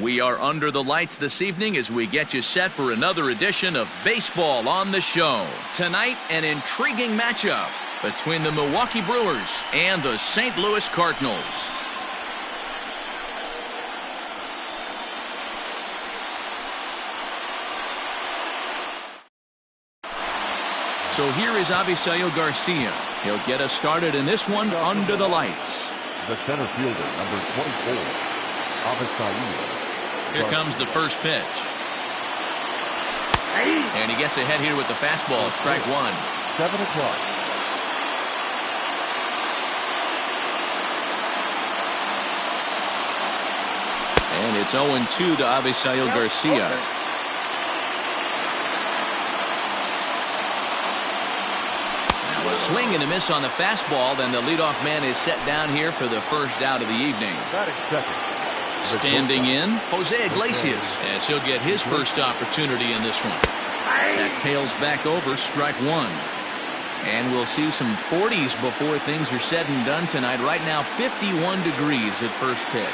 We are under the lights this evening as we get you set for another edition of Baseball on the Show. Tonight, an intriguing matchup between the Milwaukee Brewers and the St. Louis Cardinals. So here is Avisail Garcia. He'll get us started in this one under the lights. The center fielder, number 24, Avisail. Here comes the first pitch. And he gets ahead here with the fastball, strike one. 7 o'clock. And it's 0-2 to Avisail Garcia. Now a swing and a miss on the fastball, then the leadoff man is set down here for the first out of the evening. Standing in, Jose Iglesias, as he'll get his first opportunity in this one. That tails back over, strike one. And we'll see some 40s before things are said and done tonight. Right now, 51 degrees at first pitch.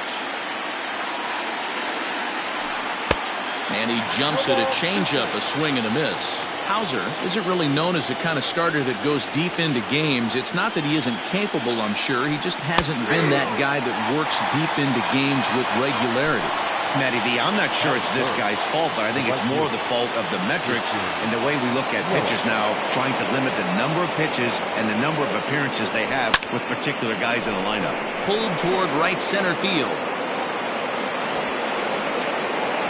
And he jumps at a changeup, a swing and a miss. Hauser isn't really known as the kind of starter that goes deep into games. It's not that he isn't capable, I'm sure. He just hasn't been that guy that works deep into games with regularity. Matty D, I'm not sure it's this guy's fault, but I think it's more the fault of the metrics and the way we look at pitchers now, trying to limit the number of pitches and the number of appearances they have with particular guys in the lineup. Pulled toward right center field.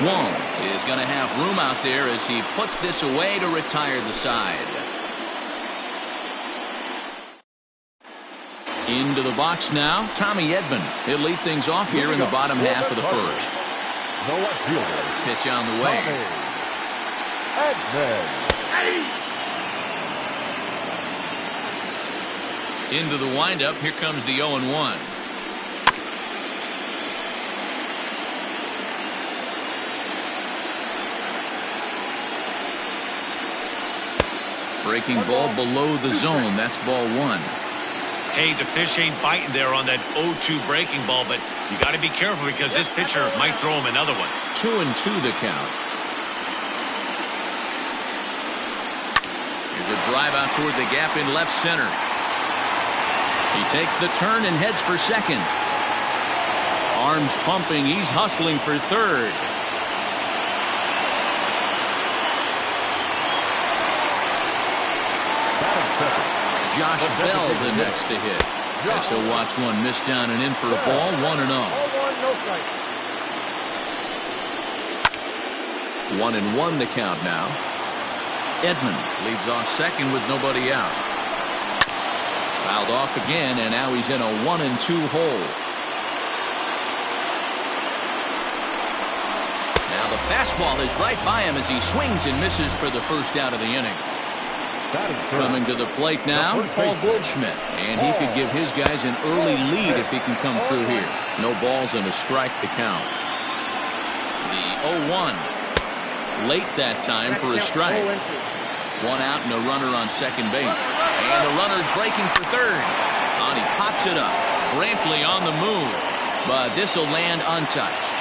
Wong is going to have room out there as he puts this away to retire the side. Into the box now, Tommy Edman. He'll lead things off here in the bottom half of the first. Pitch on the way. Into the windup, here comes the 0-1. Breaking ball below the zone. That's ball one. Hey, the fish ain't biting there on that 0-2 breaking ball, but you got to be careful because this pitcher might throw him another one. 2-2 the count. Here's a drive out toward the gap in left center. He takes the turn and heads for second. Arms pumping. He's hustling for third. Josh Bell the next to hit. So watch one miss down and in for a ball, 1-0. 1-1 the count now. Edman leads off second with nobody out. Fouled off again, and now he's in a 1-2 hole. Now the fastball is right by him as he swings and misses for the first out of the inning. Coming to the plate now, Paul Goldschmidt, and he could give his guys an early lead if he can come through here. No balls and a strike to count. The 0-1, late that time for a strike. One out and a runner on second base. And the runner's breaking for third. And he pops it up. Brantley on the move, but this will land untouched.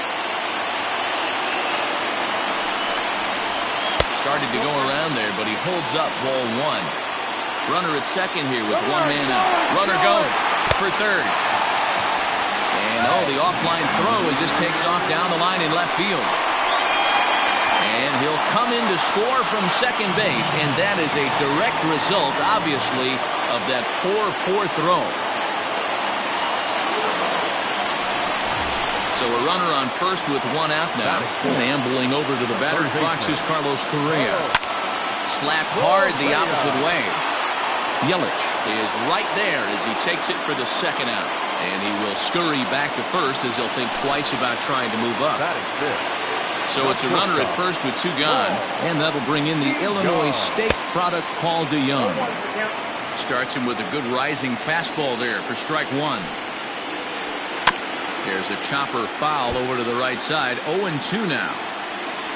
Started to go around there, but he holds up ball one. Runner at second here with one man out. Runner goes for third. And the offline throw as this takes off down the line in left field. And he'll come in to score from second base, and that is a direct result, obviously, of that poor throw. So a runner on first with one out now. And ambling over to the batter's box is Carlos Correa. Slapped hard the opposite way. Yelich is right there as he takes it for the second out. And he will scurry back to first as he'll think twice about trying to move up. So it's a runner at first with two gone. And that'll bring in the Illinois State product Paul DeYoung. Starts him with a good rising fastball there for strike one. There's a chopper foul over to the right side. 0-2 now.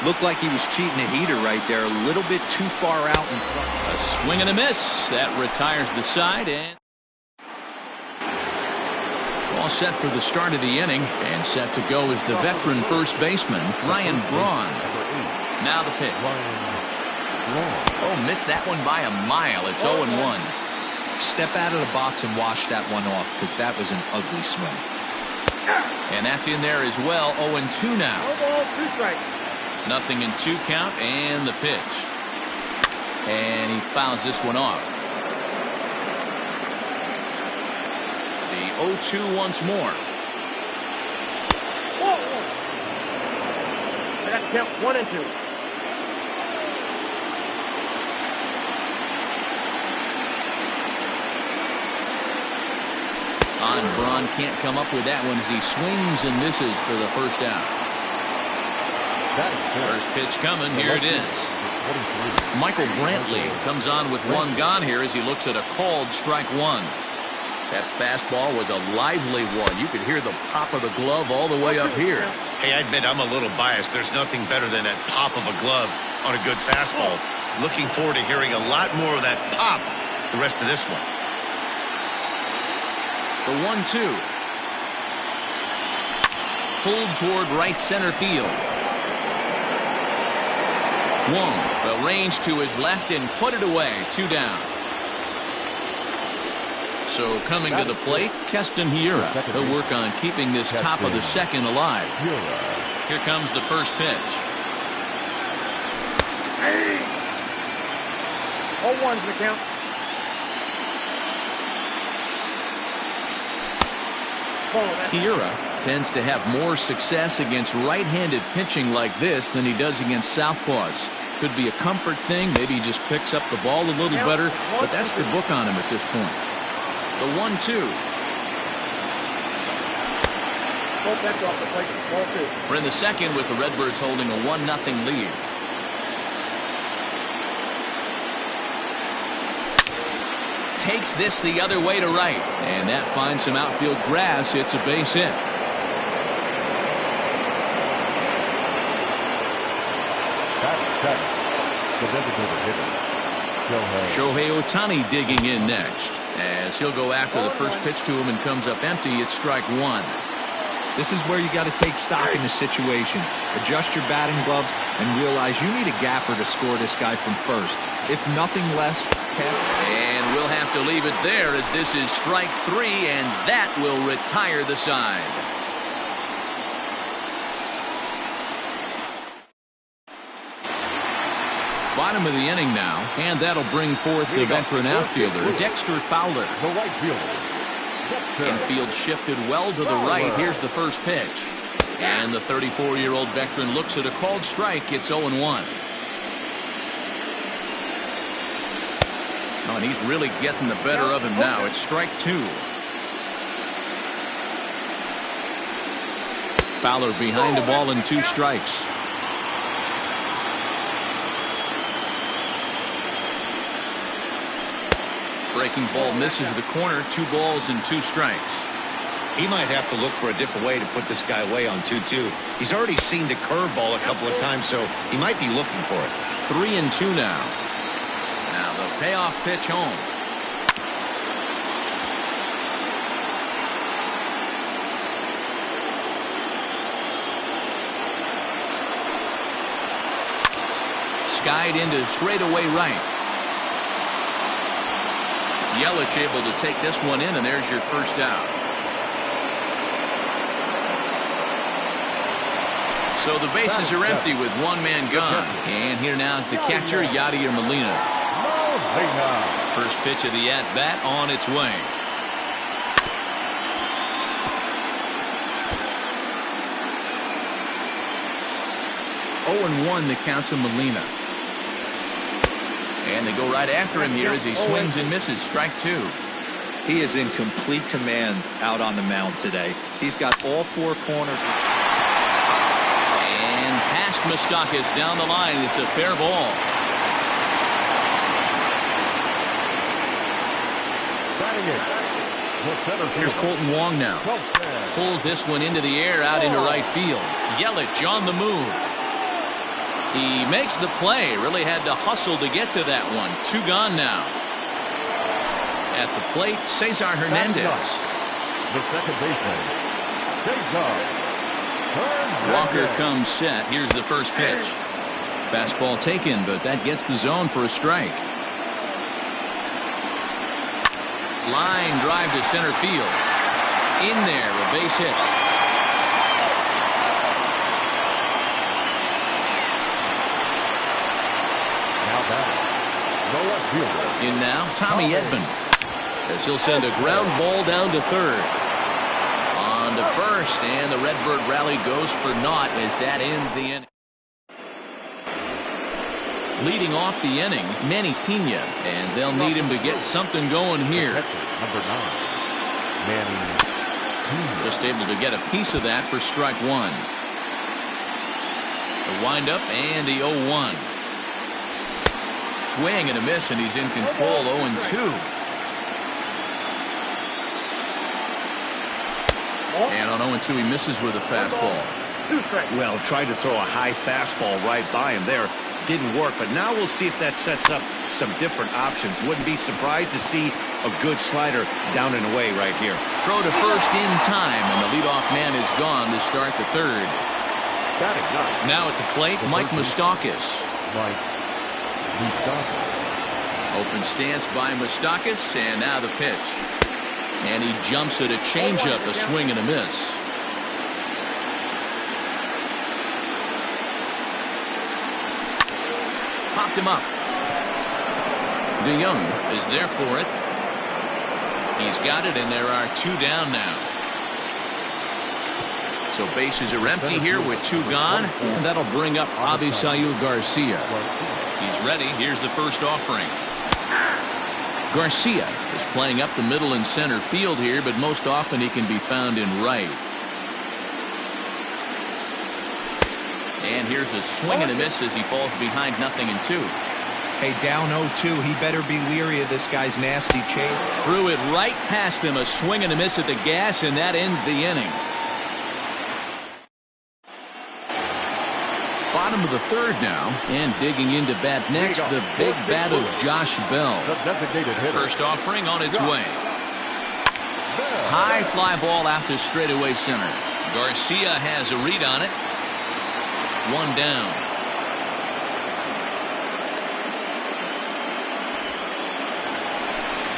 Looked like he was cheating a heater right there. A little bit too far out in front. A swing and a miss. That retires the side. And all set for the start of the inning, and set to go is the veteran first baseman, Ryan Braun. Now the pitch. Oh, missed that one by a mile. It's 0-1. Step out of the box and wash that one off, because that was an ugly swing. And that's in there as well. 0-2 now. Nothing in 2 count, and the pitch. And he fouls this one off. The 0-2 once more. I got to count 1 and 2. On Braun can't come up with that one as he swings and misses for the first out. First pitch coming. Here it is. Michael Brantley comes on with 1 gone here as he looks at a called strike 1. That fastball was a lively one. You could hear the pop of the glove all the way up here. Hey, I admit I'm a little biased. There's nothing better than that pop of a glove on a good fastball. Looking forward to hearing a lot more of that pop the rest of this one. The 1-2. Pulled toward right center field. Wong, the range to his left and put it away. 2 down. So coming to the plate, Keston Hiura. He'll work on keeping this top of the second alive. Here comes the first pitch. 0-1's the count. Hiura tends to have more success against right-handed pitching like this than he does against southpaws. Could be a comfort thing. Maybe he just picks up the ball a little better, but that's the book on him at this point. The 1-2. We're in the second with the Redbirds holding a 1-0 lead. Takes this the other way to right, and that finds some outfield grass. It's a base hit. Shohei Ohtani digging in next as he'll go after the first pitch to him and comes up empty. It's strike 1. This is where you got to take stock in the situation. Adjust your batting gloves and realize you need a gapper to score this guy from first. If nothing less, and we'll have to leave it there as this is strike 3, and that will retire the side. Bottom of the inning now, and that'll bring forth the veteran outfielder, Dexter Fowler. The right fielder. Infield shifted well to the right. Here's the first pitch. And the 34-year-old veteran looks at a called strike. It's 0-1. Oh, and he's really getting the better of him now. It's strike 2. Fowler behind the ball and 2 strikes. Breaking ball misses the corner. 2 balls and 2 strikes. He might have to look for a different way to put this guy away on 2-2. He's already seen the curveball a couple of times, so he might be looking for it. 3-2 now. Now the payoff pitch home. Skied into straightaway right. Yelich able to take this one in, and there's your first out. So the bases are empty with 1 man gone. And here now is the catcher, Yadier Molina. First pitch of the at-bat on its way. Oh, 0-1 the count to Molina. And they go right after him here as he swings and misses. Strike 2. he is in complete command out on the mound today. He's got all 4 corners. And past Moustakas down the line. It's a fair ball. Here's Colton Wong now. Pulls this one into the air out into right field. Yelich on the move. He makes the play. Really had to hustle to get to that one. 2 gone now. At the plate, Cesar Hernandez. The second baseman, takes off. Walker comes set. Here's the first pitch. Fastball taken, but that gets the zone for a strike. Line drive to center field. In there, a base hit. Now batting, the left fielder. In now, Tommy Edman. As he'll send a ground ball down to third. On to first, and the Redbird rally goes for naught as that ends the inning. Leading off the inning, Manny Pena, and they'll need him to get something going here. Number 9, Manny Pena. Just able to get a piece of that for strike one. The windup and the 0-1. Swing and a miss, and he's in control. 0-2. And on 0-2, he misses with a fastball. Well, tried to throw a high fastball right by him there. Didn't work, but now we'll see if that sets up some different options. Wouldn't be surprised to see a good slider down and away right here. Throw to first in time, and the leadoff man is gone to start the third. Now at the plate, Mike Moustakas. Open stance by Moustakas, and now the pitch. And he jumps at a changeup, a swing and a miss. Popped him up. DeYoung is there for it. He's got it, and there are two down now. So bases are empty here with two gone, and that'll bring up Avisail Garcia. He's ready. Here's the first offering. Garcia is playing up the middle and center field here, but most often he can be found in right. And here's a swing and a miss as he falls behind 0-2. Hey, down 0-2. He better be leery of this guy's nasty chase. Threw it right past him. A swing and a miss at the gas, and that ends the inning. Bottom of the third now, and digging into bat next, the big bat of Josh Bell. First offering on its way. High fly ball out to straightaway center. Garcia has a read on it. One down.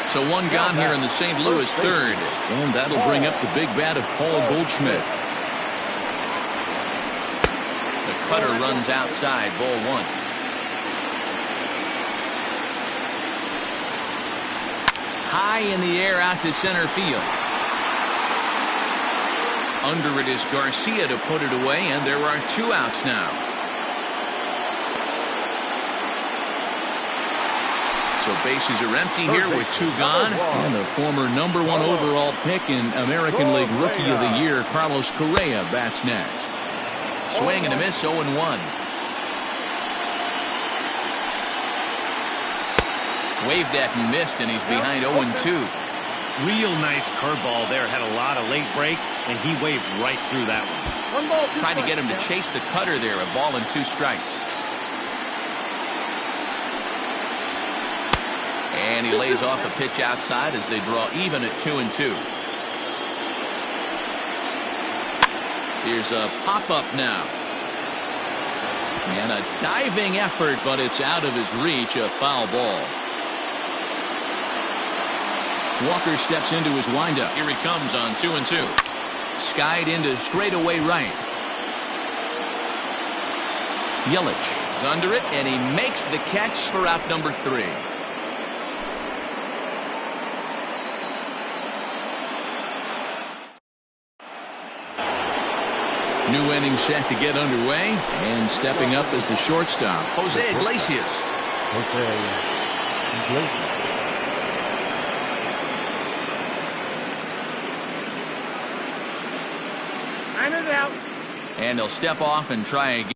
So one gone here in the St. Louis third, and that'll bring up the big bat of Paul Goldschmidt. Cutter runs outside, ball one. High in the air out to center field. Under it is Garcia to put it away, and there are two outs now. So bases are empty here with two gone, and the former #1 overall pick in American League Rookie of the Year, Carlos Correa, bats next. Swing and a miss, 0-1. Waved at and missed, and he's behind 0-2. Real nice curveball there. Had a lot of late break, and he waved right through that one. Trying to get him to chase the cutter there. A ball and 2 strikes. And he lays off a pitch outside as they draw even at 2-2. Here's a pop-up now. And a diving effort, but it's out of his reach. A foul ball. Walker steps into his windup. Here he comes on 2-2. Skied into straightaway right. Yelich is under it, and he makes the catch for out number 3. New inning set to get underway, and stepping up as the shortstop, Jose Iglesias. And he'll step off and try again.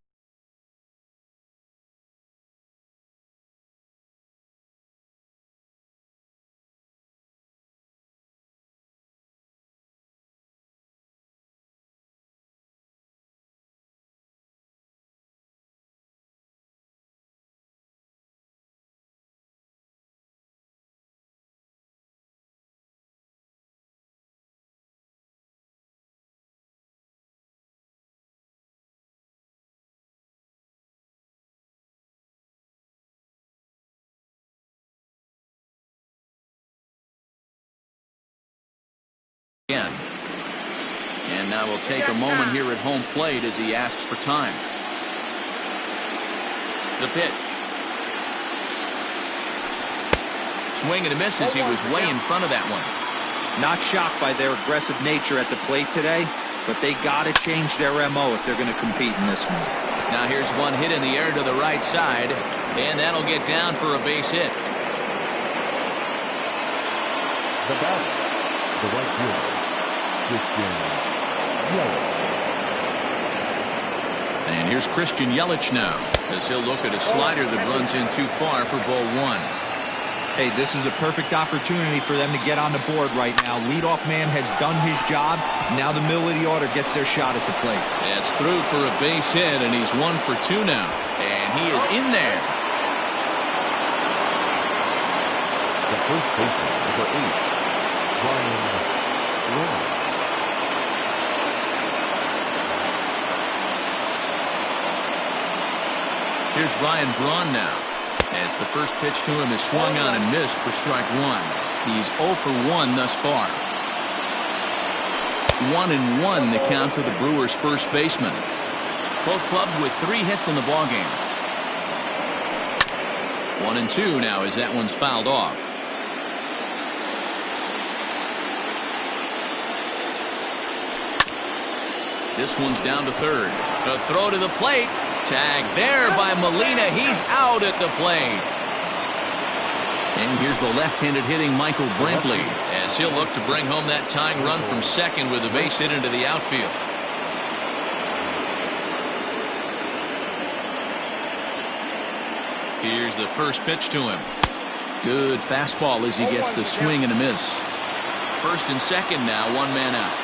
again. And now we'll take a moment here at home plate as he asks for time. The pitch. Swing and a miss as he was way in front of that one. Not shocked by their aggressive nature at the plate today, but they got to change their MO if they're going to compete in this one. Now here's one hit in the air to the right side, and that'll get down for a base hit. The batter, the right fielder, Christian Yelich. And here's Christian Yelich now, as he'll look at a slider that runs in too far for ball one. Hey, this is a perfect opportunity for them to get on the board right now. Leadoff man has done his job. Now the middle of the order gets their shot at the plate. It's through for a base hit, and he's 1 for 2 now. And he is in there. The first baseman, number 8, Ryan Braun. Here's Ryan Braun now, as the first pitch to him is swung on and missed for strike 1. He's 0 for 1 thus far. 1-1 the count to the Brewers' first baseman. Both clubs with 3 hits in the ballgame. 1-2 now as that one's fouled off. This one's down to third. A throw to the plate. Tag there by Molina. He's out at the plate. And here's the left-handed hitting Michael Brantley, as he'll look to bring home that tying run from second with a base hit into the outfield. Here's the first pitch to him. Good fastball as he gets the swing and a miss. First and second now, 1 man out.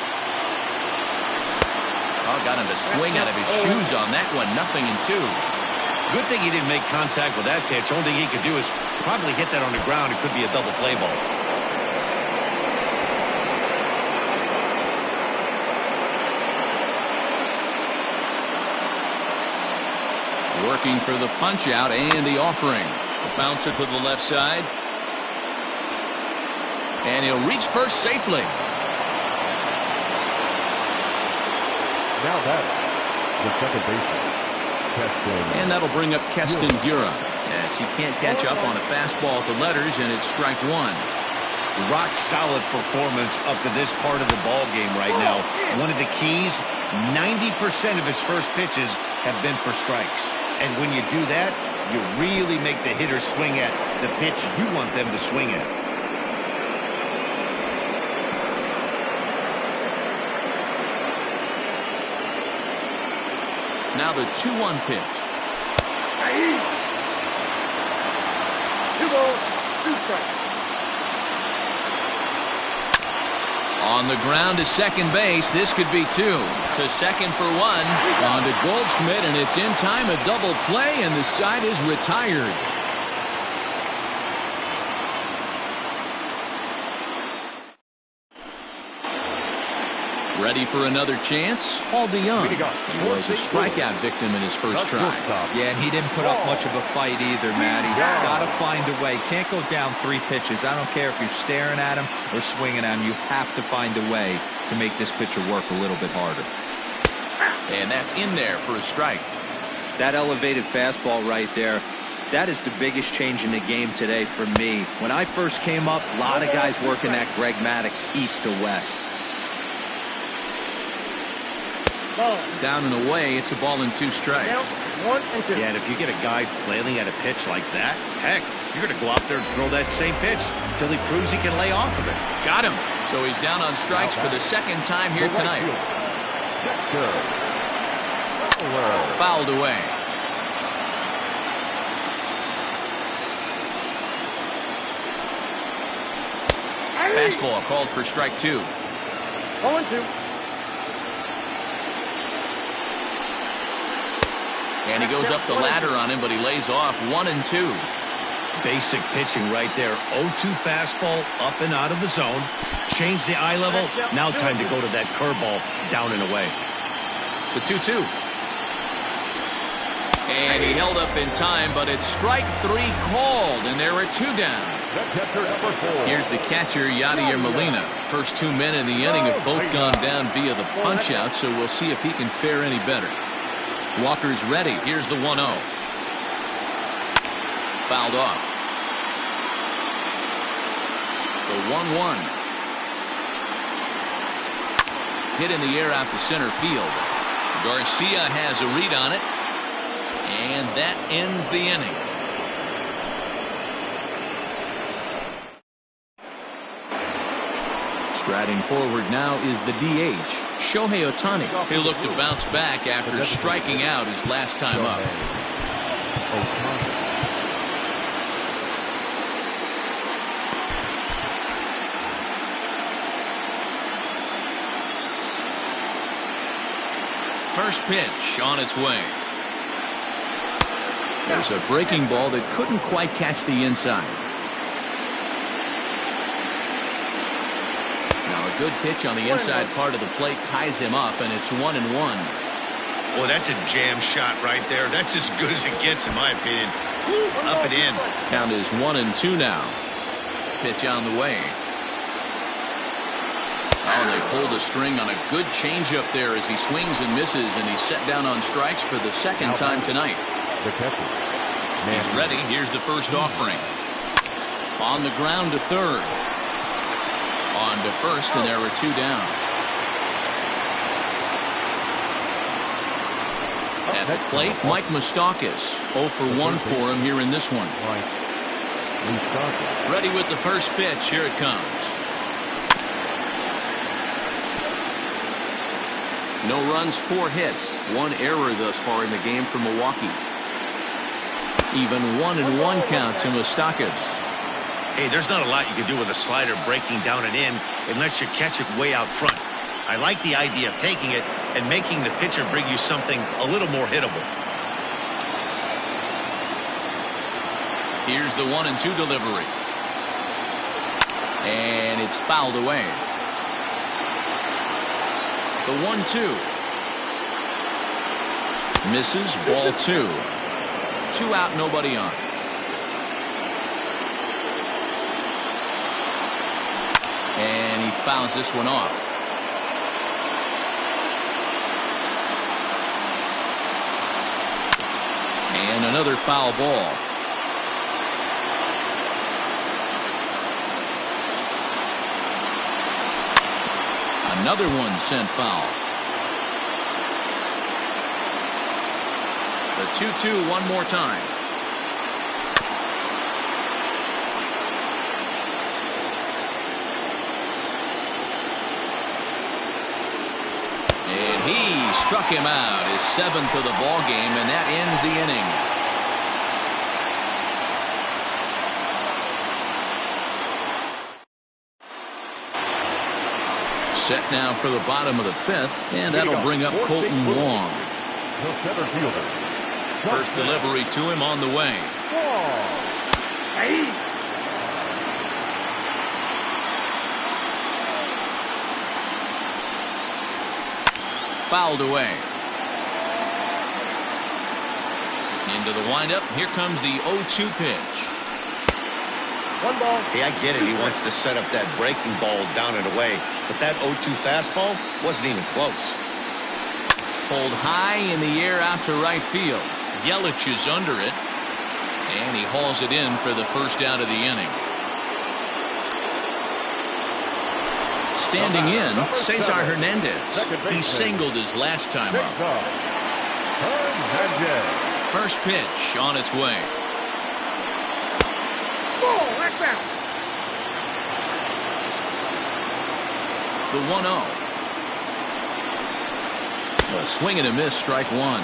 Oh, got him to swing out of his shoes on that one. 0-2. Good thing he didn't make contact with that pitch. Only thing he could do is probably hit that on the ground. It could be a double play ball. Working for the punch out and the offering. The bouncer to the left side. And he'll reach first safely. Now batter, the second baseman, Keston. And that'll bring up Keston Hiura, as he can't catch up on a fastball at the letters, and it's strike 1. Rock solid performance up to this part of the ball game right now. One of the keys, 90% of his first pitches have been for strikes. And when you do that, you really make the hitter swing at the pitch you want them to swing at. Now the 2-1 pitch. 2 balls, 2 strikes. On the ground to second base. This could be 2. To second for 1. On to Goldschmidt, and it's in time. A double play, and the side is retired. Ready for another chance? Paul DeYoung. He was a strikeout victim in his first try. Yeah, and he didn't put up much of a fight either, Matty. Got to find a way. Can't go down 3 pitches. I don't care if you're staring at him or swinging at him. You have to find a way to make this pitcher work a little bit harder. And that's in there for a strike. That elevated fastball right there, that is the biggest change in the game today for me. When I first came up, a lot of guys working that Greg Maddux east to west. Down and away, it's a ball and 2 strikes. 1-2. Yeah, and if you get a guy flailing at a pitch like that, heck, you're going to go out there and throw that same pitch until he proves he can lay off of it. Got him. So he's down on strikes for the second time here tonight. Fouled away. Fastball called for strike 2. 0-2. And he goes up the ladder on him, but he lays off. 1-2. Basic pitching right there. 0-2 fastball up and out of the zone. Change the eye level. Now time to go to that curveball down and away. The 2-2. And he held up in time, but it's strike 3 called, and there are 2 down. The catcher, number 4. Here's the catcher, Yadier Molina. First 2 men in the inning have both gone down via the punch-out, so we'll see if he can fare any better. Walker's ready. Here's the 1-0. Fouled off. The 1-1. Hit in the air out to center field. Garcia has a read on it, and that ends the inning. Striding forward now is the DH, Shohei Ohtani. He'll look to bounce back after striking out his last time up. First pitch on its way. There's a breaking ball that couldn't quite catch the inside. Now a good pitch on the inside part of the plate ties him up, and it's 1-1. Boy, that's a jam shot right there. That's as good as it gets, in my opinion. Up and in. Count is 1-2 now. Pitch on the way. Oh, they pulled the string on a good changeup there as he swings and misses, and he's set down on strikes for the second time tonight. The catcher. He's ready. Here's the first offering. On the ground to third. On to first, and there are 2 down. At the plate, Mike Moustakas. 0 for 1 for him here in this one. Ready with the first pitch. Here it comes. No runs, 4 hits. 1 error thus far in the game for Milwaukee. Even 1-1 count to Moustakas. Hey, there's not a lot you can do with a slider breaking down and in unless you catch it way out front. I like the idea of taking it and making the pitcher bring you something a little more hittable. Here's the 1-2 delivery. And it's fouled away. The 1-2. Misses, ball 2. 2 out, nobody on. And he fouls this one off. And another foul ball. Another one sent foul. The 2-2 one more time. And he struck him out, his 7th of the ball game, and that ends the inning. Set now for the bottom of the 5th, and that'll bring up Colton Wong. The center fielder. First delivery to him on the way. Fouled away. Into the windup. Here comes the 0-2 pitch. 1 ball. Hey, I get it. He wants to set up that breaking ball down and away. But that 0-2 fastball wasn't even close. Pulled high in the air out to right field. Yelich is under it. And he hauls it in for the first out of the inning. Standing in, Cesar Hernandez. He singled his last time up. First pitch on its way. Ball, right back. The 1-0. A swing and a miss, strike 1. 1-1.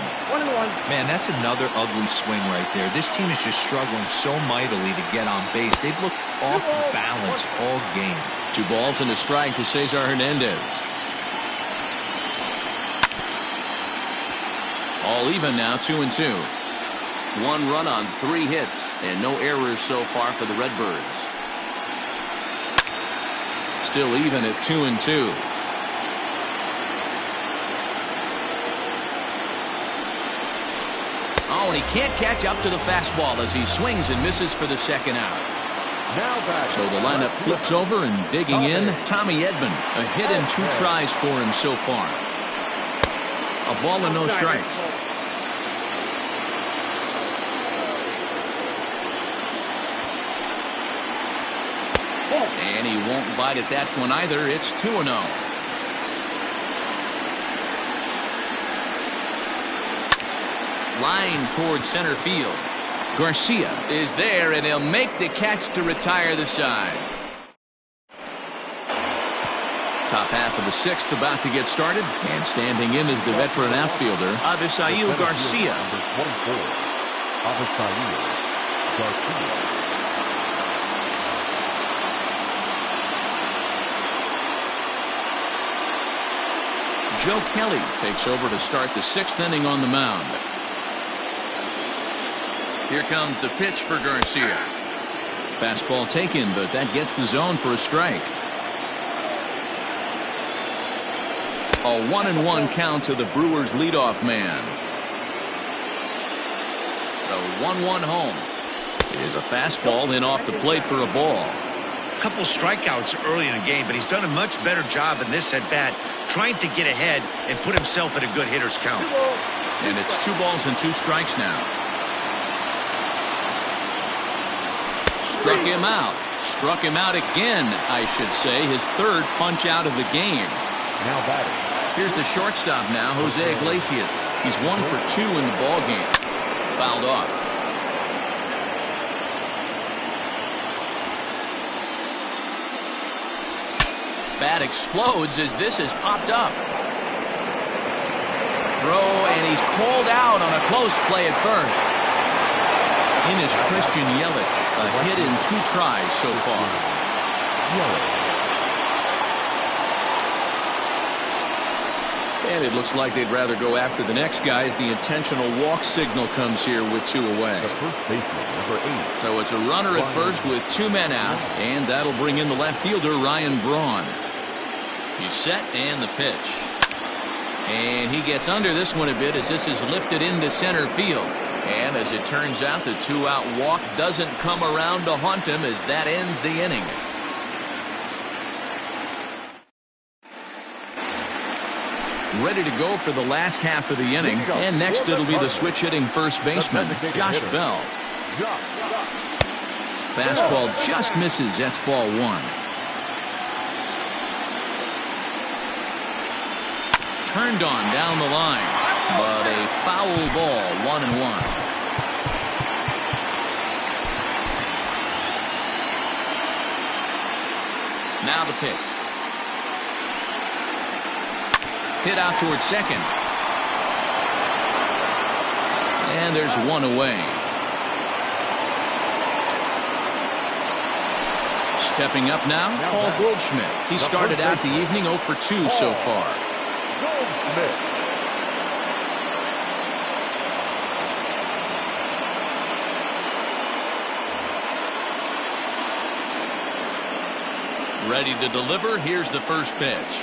Man, that's another ugly swing right there. This team is just struggling so mightily to get on base. They've looked off balance all game. 2 balls and a strike to Cesar Hernandez. All even now, 2-2. 1 run on 3 hits and no errors so far for the Redbirds. Still even at 2-2. Oh, and he can't catch up to the fastball as he swings and misses for the second out. So the lineup flips over and digging in, Tommy Edman. A hit and 2 tries for him so far. A ball and no strikes. And he won't bite at that one either. It's 2-0. Line towards center field. Garcia is there, and he'll make the catch to retire the side. Top half of the 6th about to get started, and standing in is the veteran outfielder, Avisail Garcia. Number 24, Avisail Garcia. Joe Kelly takes over to start the 6th inning on the mound. Here comes the pitch for Garcia. Fastball taken, but that gets the zone for a strike. A 1-1 count to the Brewers leadoff man. The 1-1 home. It is a fastball in off the plate for a ball. A couple strikeouts early in the game, but he's done a much better job in this at bat, trying to get ahead and put himself in a good hitter's count. And it's 2 balls and 2 strikes now. Struck him out. Struck him out again, I should say. His 3rd punch out of the game. Now batting. Here's the shortstop now, Jose Iglesias. He's 1 for 2 in the ball game. Fouled off. Bat explodes as this is popped up. Throw, and he's called out on a close play at first. In is Christian Yelich, a hit in 2 tries so far. And it looks like they'd rather go after the next guy as the intentional walk signal comes here with 2 away. The first baseman, number 8. So it's a runner at first with 2 men out, and that'll bring in the left fielder, Ryan Braun. He's set, and the pitch. And he gets under this one a bit as this is lifted into center field. And as it turns out, the 2-out walk doesn't come around to haunt him as that ends the inning. Ready to go for the last half of the inning. And next it'll be the switch-hitting first baseman, Josh Bell. Fastball just misses. That's ball 1. Turned on down the line. But a foul ball, 1-1. Now the pitch. Hit out towards second. And there's 1 away. Stepping up now, Paul Goldschmidt. He started out the evening 0 for 2 so far. Goldschmidt. Ready to deliver. Here's the first pitch.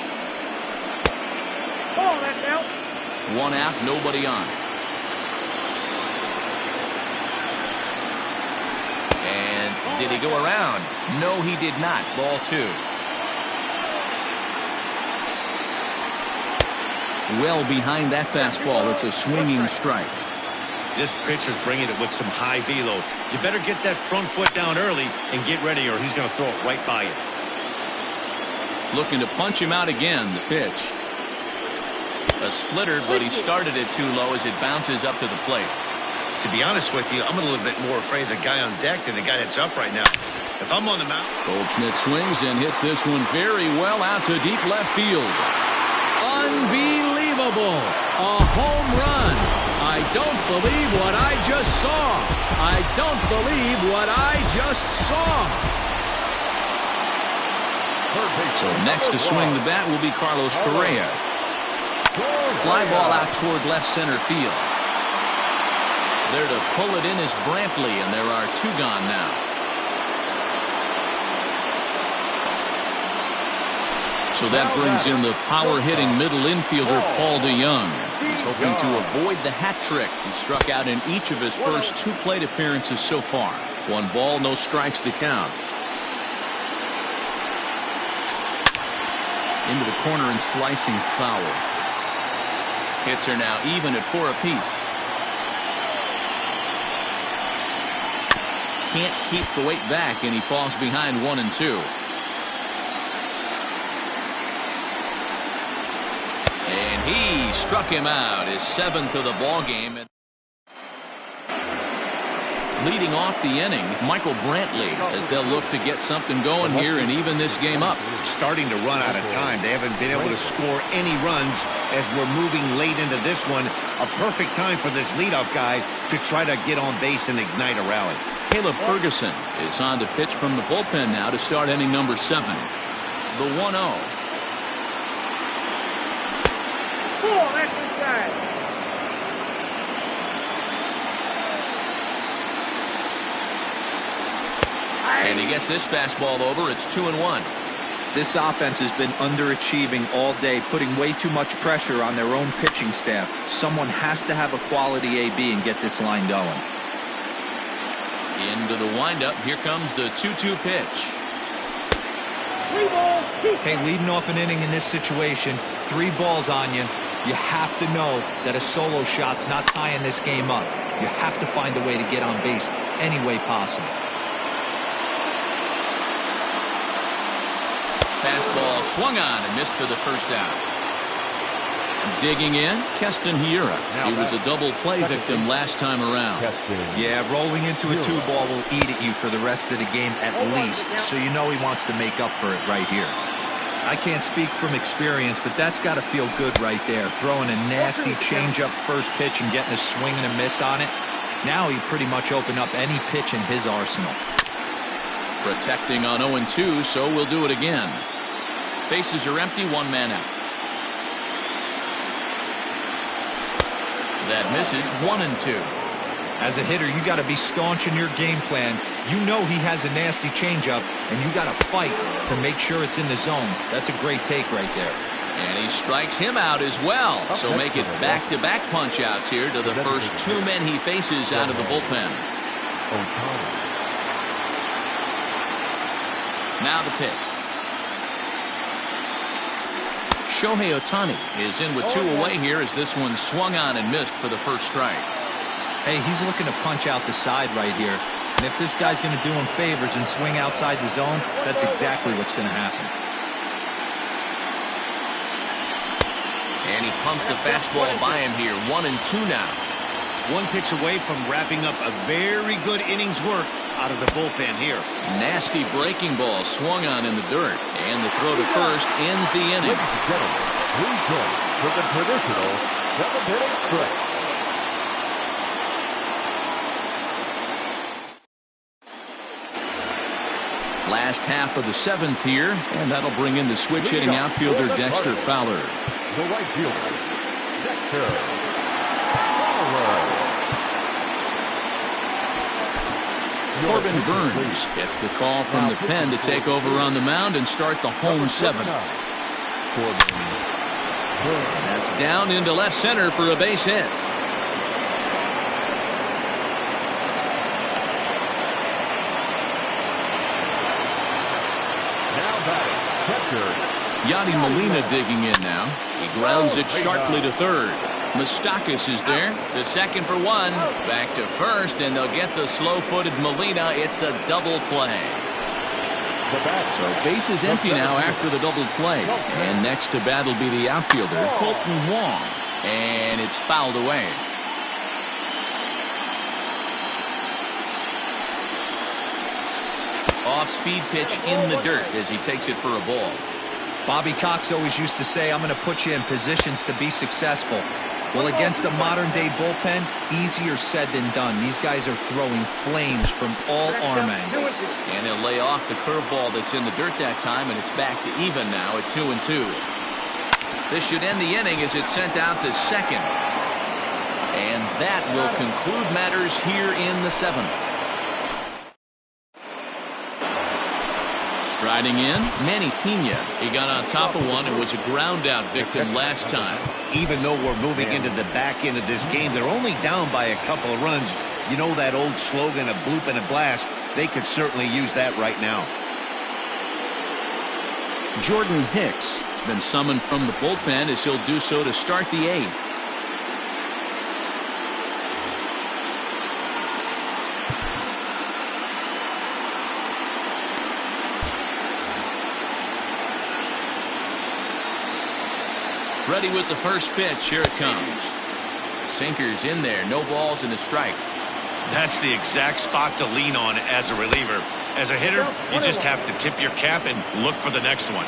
Ball, that's out. 1 out, nobody on. And did he go around? No, he did not. Ball 2. Well behind that fastball. It's a swinging strike. This pitcher's bringing it with some high velo. You better get that front foot down early and get ready, or he's going to throw it right by you. Looking to punch him out again. The pitch. A splitter, but he started it too low as it bounces up to the plate. To be honest with you, I'm a little bit more afraid of the guy on deck than the guy that's up right now. If I'm on the mound. Goldschmidt swings and hits this one very well out to deep left field. Unbelievable. A home run. I don't believe what I just saw. I don't believe what I just saw. So next to swing the bat will be Carlos Correa. Fly ball out toward left center field. There to pull it in is Brantley, and there are 2 gone now. So that brings in the power-hitting middle infielder, Paul DeYoung. He's hoping to avoid the hat trick. He struck out in each of his first 2 plate appearances so far. 1 ball, no strikes to count. Into the corner and slicing foul. Hits are now even at 4 apiece. Can't keep the weight back, and he falls behind 1-2. And he struck him out, his 7th of the ball game. Leading off the inning, Michael Brantley, as they'll look to get something going here and even this game up. Starting to run out of time. They haven't been able to score any runs as we're moving late into this one. A perfect time for this leadoff guy to try to get on base and ignite a rally. Caleb Ferguson is on to pitch from the bullpen now to start inning number 7. The 1-0. Cool, that's inside. And he gets this fastball over. It's 2-1. This offense has been underachieving all day, putting way too much pressure on their own pitching staff. Someone has to have a quality AB and get this line going. Into the windup. Here comes the 2-2 pitch. 3 balls. Hey, leading off an inning in this situation, 3 balls on you. You have to know that a solo shot's not tying this game up. You have to find a way to get on base any way possible. Fastball swung on and missed for the first out. Digging in, Keston Hiura. He was a double play victim last time around. Yeah, rolling into a 2-ball will eat at you for the rest of the game at least, so you know he wants to make up for it right here. I can't speak from experience, but that's got to feel good right there. Throwing a nasty changeup first pitch and getting a swing and a miss on it. Now he pretty much opened up any pitch in his arsenal. Protecting on 0-2, so we'll do it again. Bases are empty, 1 man out. That misses, 1-2. As a hitter, you got to be staunch in your game plan. You know he has a nasty changeup, and you got to fight to make sure it's in the zone. That's a great take right there. And he strikes him out as well. So make it back-to-back punch-outs here to the first 2 men he faces out of the bullpen. Now the pitch. Shohei Ohtani is in with 2 away here as this one swung on and missed for the first strike. Hey, he's looking to punch out the side right here. And if this guy's going to do him favors and swing outside the zone, that's exactly what's going to happen. And he pumps the fastball by him here. 1-2 now. 1 pitch away from wrapping up a very good innings work out of the bullpen here. Nasty breaking ball swung on in the dirt. And the throw to first ends the inning. Ladies and gentlemen, please join for the traditional 7th-inning stretch. Last half of the 7th here, and that'll bring in the switch hitting outfielder Dexter Fowler. The right fielder, Dexter Fowler. Corbin Burns gets the call from the pen to take over on the mound and start the home 7th. That's down into left center for a base hit. Yadi Molina digging in now. He grounds it sharply to third. Moustakas is there. To second for 1. Back to first, and they'll get the slow-footed Molina. It's a double play. So base is empty now after the double play. And next to bat will be the outfielder, Colton Wong. And it's fouled away. Off-speed pitch in the dirt as he takes it for a ball. Bobby Cox always used to say, I'm going to put you in positions to be successful. Well, against a modern-day bullpen, easier said than done. These guys are throwing flames from all arm angles. And he'll lay off the curveball that's in the dirt that time, and it's back to even now at 2-2. This should end the inning as it's sent out to second. And that will conclude matters here in the 7th. Striding in, Manny Pena. He got on top of one and was a ground-out victim last time. Even though we're moving into the back end of this game, they're only down by a couple of runs. You know that old slogan, a bloop and a blast? They could certainly use that right now. Jordan Hicks He's been summoned from the bullpen as he'll do so to start the 8th. Ready with the first pitch. Here it comes. Sinkers in there. No balls and a strike. That's the exact spot to lean on as a reliever. As a hitter, you just have to tip your cap and look for the next one.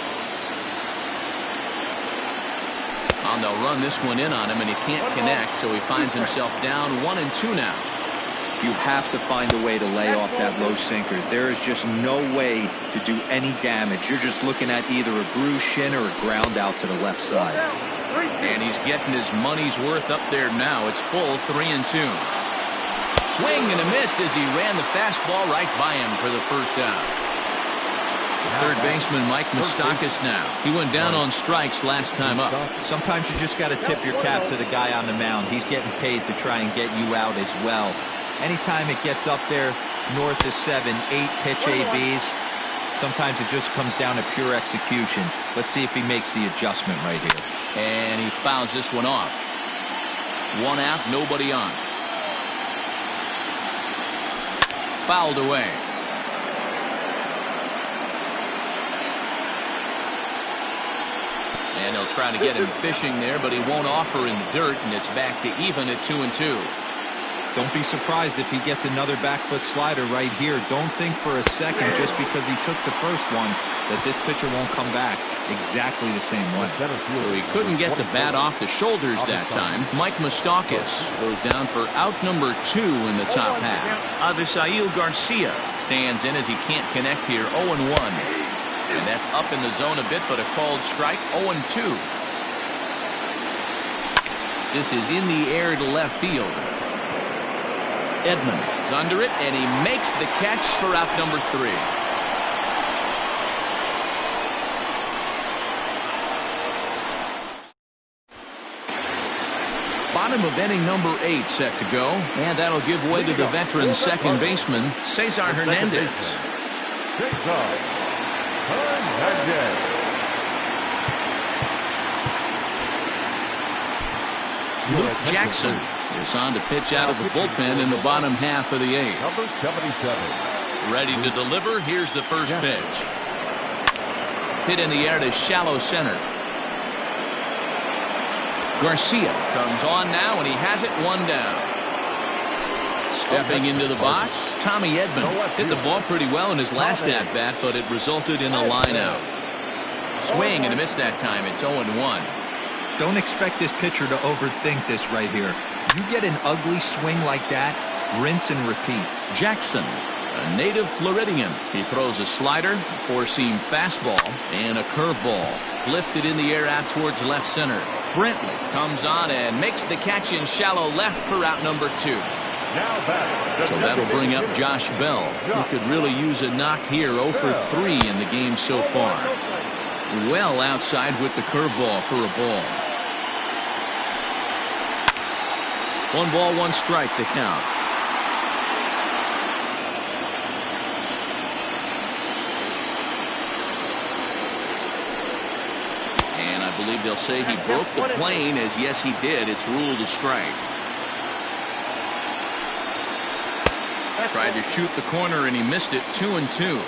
And they'll run this one in on him, and he can't connect, so he finds himself down 1-2 now. You have to find a way to lay off that low sinker. There is just no way to do any damage. You're just looking at either a bruised shin or a ground out to the left side. And he's getting his money's worth up there now. It's full 3-2. Swing and a miss as he ran the fastball right by him for the first out. Third baseman Mike Moustakas now. He went down on strikes last time up. Sometimes you just got to tip your cap to the guy on the mound. He's getting paid to try and get you out as well. Anytime it gets up there north of 7, 8 pitch ABs, sometimes it just comes down to pure execution. Let's see if he makes the adjustment right here. And he fouls this one off. 1 out, nobody on. Fouled away. And they'll try to get him fishing there, but he won't offer in the dirt, and it's back to even at 2-2. Don't be surprised if he gets another back foot slider right here. Don't think for a second, just because he took the first one, that this pitcher won't come back exactly the same way. So he couldn't get the bat off the shoulders that time. Mike Moustakas goes down for out number 2 in the top half. Avisail Garcia stands in as he can't connect here. 0-1. And that's up in the zone a bit, but a called strike. 0-2. This is in the air to left field. Edman is under it, and he makes the catch for out number 3. Bottom of inning number 8 set to go, and that'll give way to the veteran second baseman, Cesar Hernandez. Luke Jackson is on to pitch out of the bullpen in the bottom half of the 8th. Number 77. Ready to deliver. Here's the first pitch. Hit in the air to shallow center. Garcia comes on now, and he has it 1 down. Stepping into the box, Tommy Edman hit the ball pretty well in his last at-bat, but it resulted in a line out. Swing and a miss that time. It's 0-1. Don't expect this pitcher to overthink this right here. You get an ugly swing like that, rinse and repeat. Jackson, a native Floridian. He throws a slider, a four-seam fastball, and a curveball. Lifted in the air out towards left center. Brentley comes on and makes the catch in shallow left for out number 2. So that'll bring up Josh Bell. He could really use a knock here. 0 for 3 in the game so far. Well outside with the curveball for a ball. 1 ball, 1 strike to count. And I believe they'll say he broke the plane, as yes he did. It's ruled a strike. Tried to shoot the corner and he missed it. 2-2.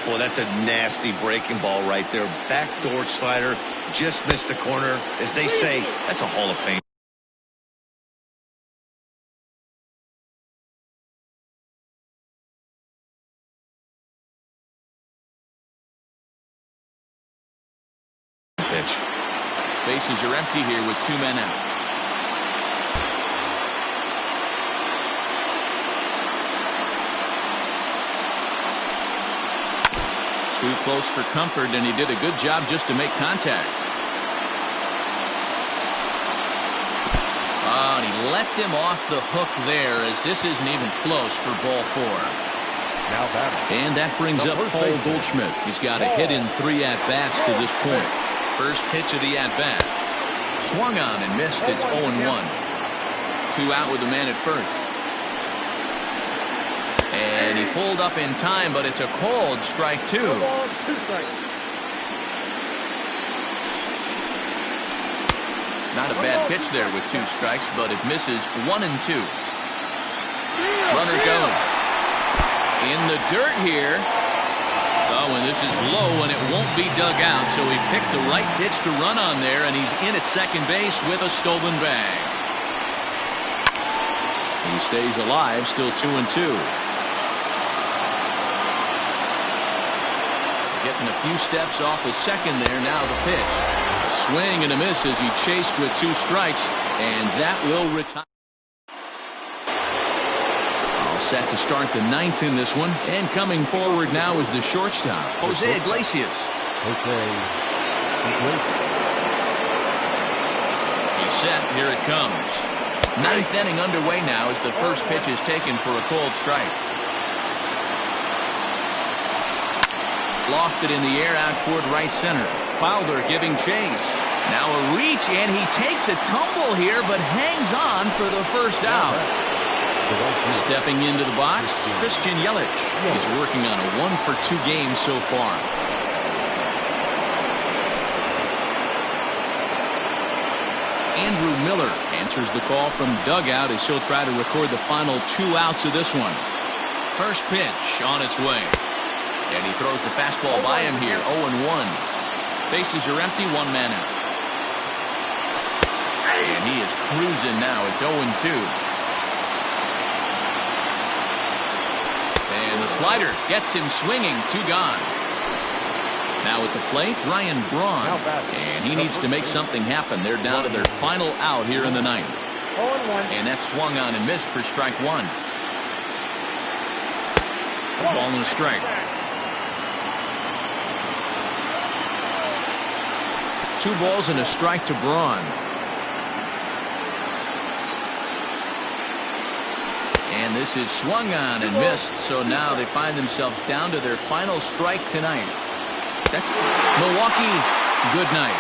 Well, that's a nasty breaking ball right there. Backdoor slider, just missed the corner. As they say, that's a Hall of Fame pitch. Bases are empty here with 2 men out. Too close for comfort, and he did a good job just to make contact. Oh, and he lets him off the hook there, as this isn't even close for ball 4. Now batting. And that brings up Paul Goldschmidt. He's got a hit in 3 at-bats to this point. First pitch of the at-bat. Swung on and missed. It's 0-1. 2 out with the man at first. And he pulled up in time, but it's a called strike 2. Not a bad pitch there with 2 strikes, but it misses 1 and 2. Runner going. In the dirt here. Oh, and this is low, and it won't be dug out, so he picked the right pitch to run on there, and he's in at second base with a stolen bag. He stays alive, still 2 and 2. Getting a few steps off the second there. Now the pitch. A swing and a miss as he chased with 2 strikes, and that will retire. All set to start the 9th in this one, and coming forward now is the shortstop, Jose Iglesias. He's set. Here it comes. 9th inning underway now as the first pitch is taken for a cold strike. Lofted in the air out toward right center. Fowler giving chase. Now a reach, and he takes a tumble here, but hangs on for the first out. Stepping into the box, Christian Yelich. He's working on a 1-for-2 game so far. Andrew Miller answers the call from dugout as he'll try to record the final 2 outs of this one. First pitch on its way. And he throws the fastball by him here, 0-1. Bases are empty, 1 man out. And he is cruising now. It's 0-2. And the slider gets him swinging, 2 gone. Now at the plate, Ryan Braun. And he needs to make something happen. They're down to their final out here in the 9th. And that's swung on and missed for strike 1. Ball and a strike. 2 balls and a strike to Braun. And this is swung on and missed, so now they find themselves down to their final strike tonight. That's Milwaukee. Good night.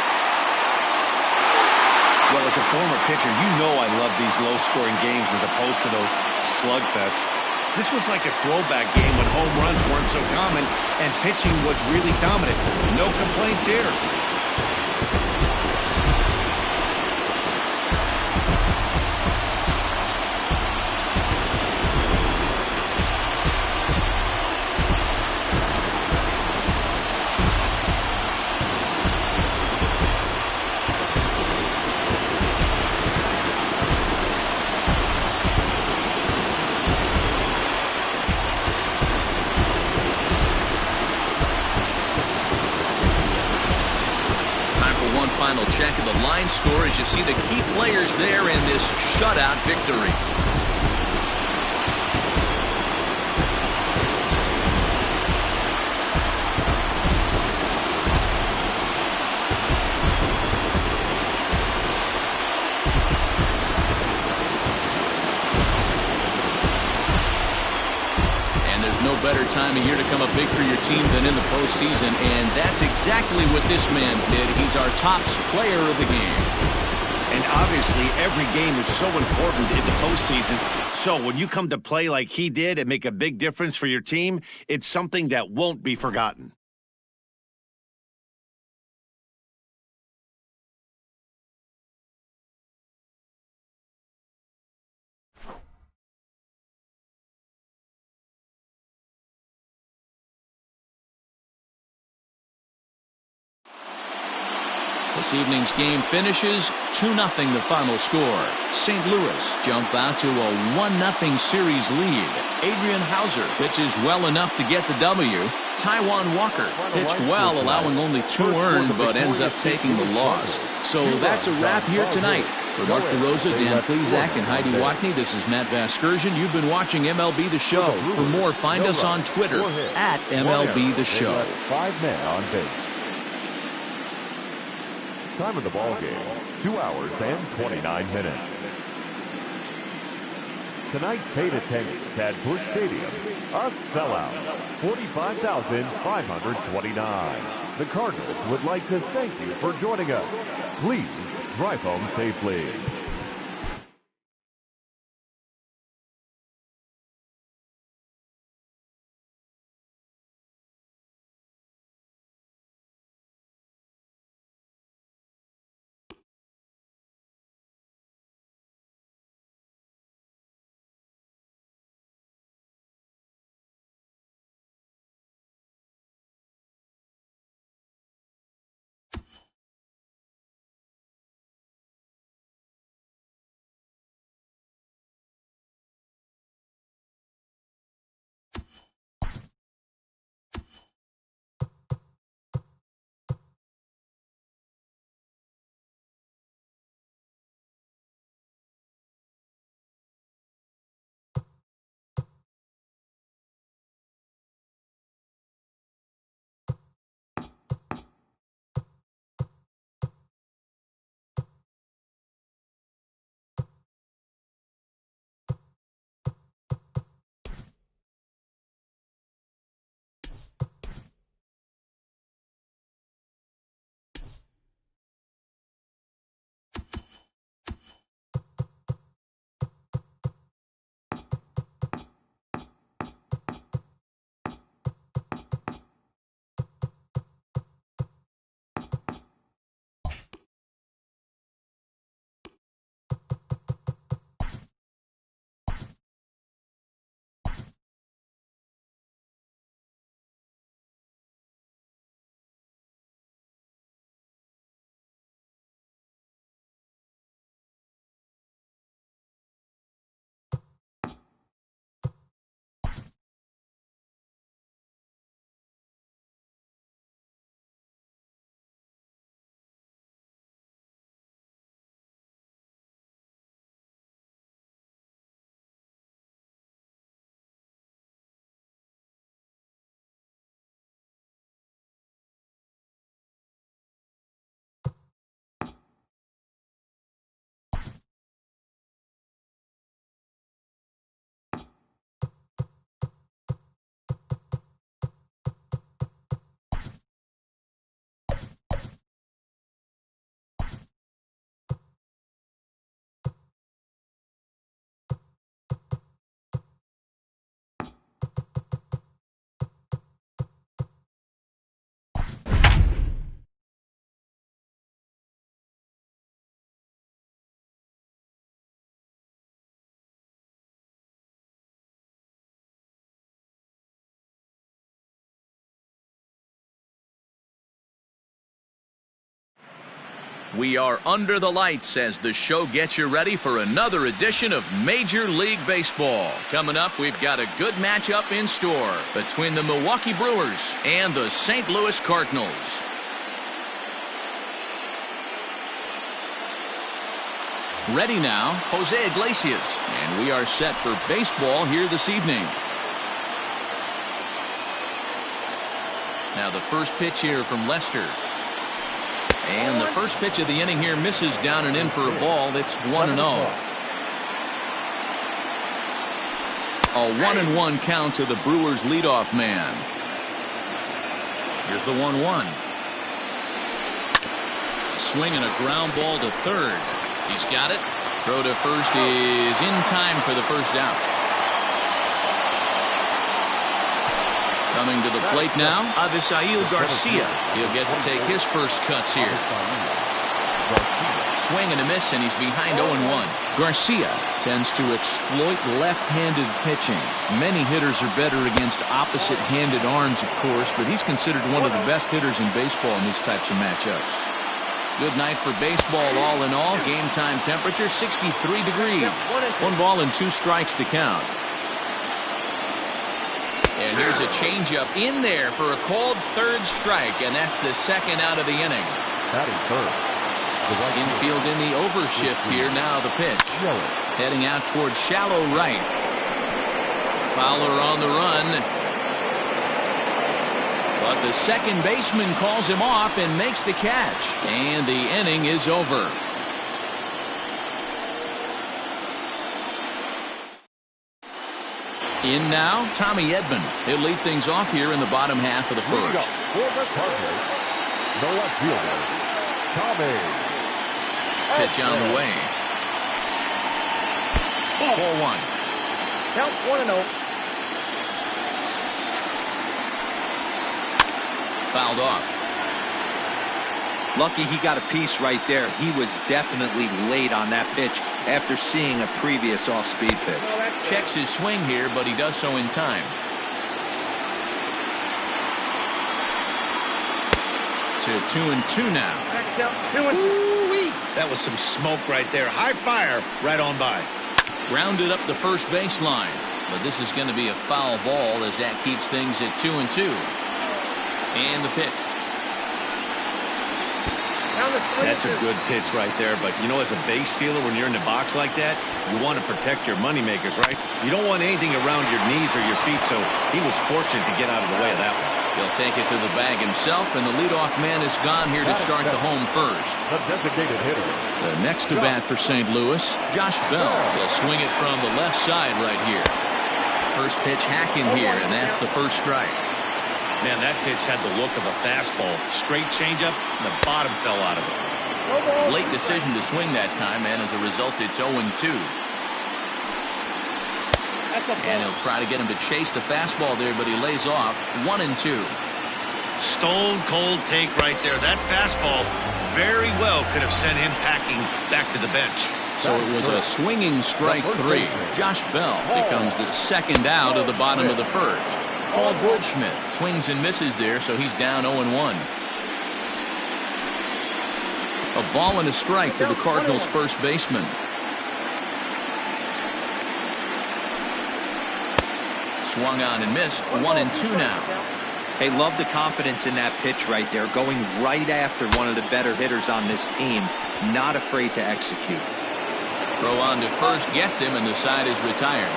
Well, as a former pitcher, you know I love these low-scoring games as opposed to those slugfests. This was like a throwback game when home runs weren't so common and pitching was really dominant. No complaints here. Final check of the line score as you see the key players there in this shutout victory. No better time of year to come up big for your team than in the postseason, and that's exactly what this man did. He's our top player of the game. And obviously, every game is so important in the postseason. So when you come to play like he did and make a big difference for your team, it's something that won't be forgotten. This evening's game finishes 2-0 the final score. St. Louis jump out to a 1-0 series lead. Adrian Hauser pitches well enough to get the W. Taijuan Walker pitched well, allowing only 2 earned, but ends up taking the loss. So that's a wrap here tonight. For Mark DeRosa, Dan Plezak, and Heidi Watney, this is Matt Vasgersian. You've been watching MLB The Show. For more, find us on Twitter at MLB The Show. 5 men on base. Time of the ball game, 2 hours and 29 minutes. Tonight's paid attendance at Busch Stadium, a sellout, 45,529. The Cardinals would like to thank you for joining us. Please drive home safely. We are under the lights as the show gets you ready for another edition of Major League Baseball. Coming up, we've got a good matchup in store between the Milwaukee Brewers and the St. Louis Cardinals. Ready now, Jose Iglesias, and we are set for baseball here this evening. Now the first pitch here from Lester. And the first pitch of the inning here misses down and in for a ball. It's 1-0. A 1-1 count to the Brewers leadoff man. Here's the 1-1. Swing and a ground ball to third. He's got it. Throw to first is in time for the first out. Coming to the plate now, Avisail Garcia. He'll get to take his first cuts here. Swing and a miss, and he's behind 0-1. Garcia tends to exploit left-handed pitching. Many hitters are better against opposite-handed arms, of course, but he's considered one of the best hitters in baseball in these types of matchups. Good night for baseball all in all. Game time temperature 63 degrees. 1 ball and 2 strikes to count. And here's a changeup in there for a called third strike, and that's the second out of the inning. That is third. Infield in the overshift here. Now the pitch. Heading out towards shallow right. Fowler on the run. But the second baseman calls him off and makes the catch. And the inning is over. In now, Tommy Edman. He'll lead things off here in the bottom half of the first. The left fielder, Tommy. Pitch on the way. 4-1. Count 1-0. Fouled off. Lucky he got a piece right there. He was definitely late on that pitch after seeing a previous off-speed pitch. Checks his swing here, but he does so in time. 2-2 now. Ooh-wee. That was some smoke right there. High fire right on by. Grounded up the first baseline, but this is going to be a foul ball as that keeps things at 2-2. And the pitch. That's a good pitch right there, but you know, as a base stealer, when you're in the box like that, you want to protect your moneymakers, right? You don't want anything around your knees or your feet, so he was fortunate to get out of the way of that one. He'll take it to the bag himself, and the leadoff man is gone here to start the home first. The designated hitter. The next to bat for St. Louis, Josh Bell. He'll swing it from the left side right here. First pitch hacking here, and that's the first strike. Man, that pitch had the look of a fastball. Straight changeup, and the bottom fell out of it. Late decision to swing that time, and as a result, it's 0-2. And he'll try to get him to chase the fastball there, but he lays off. 1-2. Stone cold take right there. That fastball very well could have sent him packing back to the bench. So it was a swinging strike 3. Josh Bell becomes the second out of the bottom of the first. Paul Goldschmidt swings and misses there, so he's down 0-1. A ball and a strike to the Cardinals' first baseman. Swung on and missed. 1-2 now. Hey, love the confidence in that pitch right there. Going right after one of the better hitters on this team. Not afraid to execute. Throw on to first gets him, and the side is retired.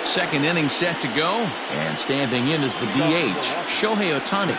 Second inning set to go, and standing in is the DH, Shohei Ohtani.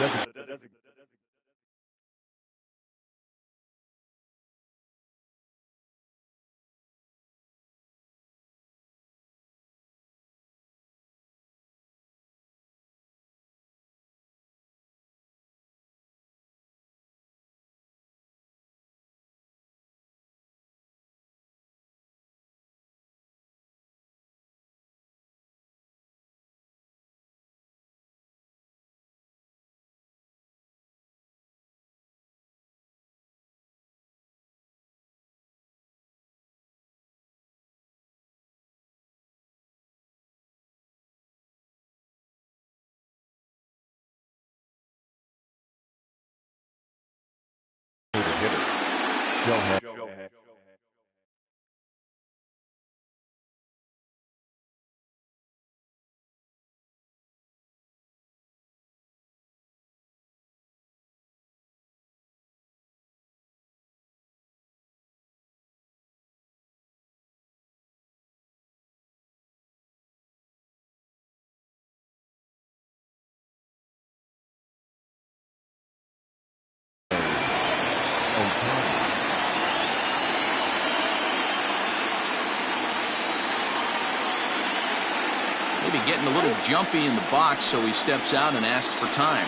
Maybe getting a little jumpy in the box, so he steps out and asks for time.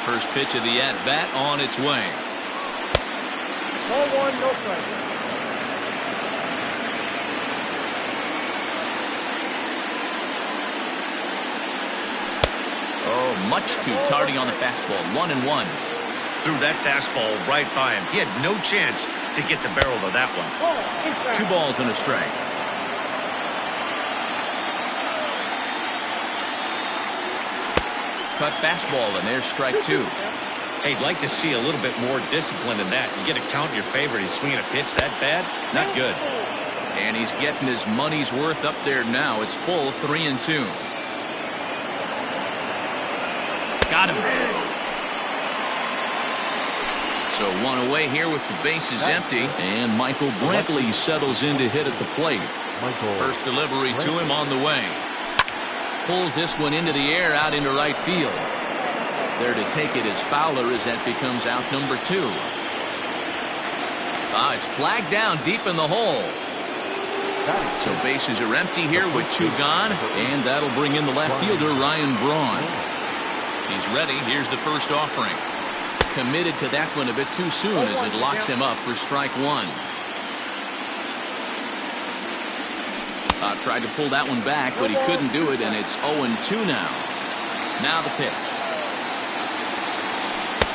First pitch of the at-bat on its way. Ball one, no strike. Oh, much too tardy on the fastball. 1-1. Threw that fastball right by him. He had no chance to get the barrel of that one. 2 balls and a strike. Cut fastball, and there's strike 2. Hey, I'd like to see a little bit more discipline in that. You get a count in your favor. He's swinging a pitch that bad? Not good. And he's getting his money's worth up there now. It's full 3-2. Got him. So 1 away here with the bases empty, and Michael Brantley settles in to hit at the plate. First delivery to him on the way. Pulls this one into the air out into right field. There to take it is Fowler as that becomes out number 2. It's flagged down deep in the hole. So bases are empty here with 2 gone, and that'll bring in the left fielder Ryan Braun. He's ready. Here's the first offering. Committed to that one a bit too soon as it locks him up for strike 1. Tried to pull that one back, but he couldn't do it, and it's 0-2 now. Now the pitch.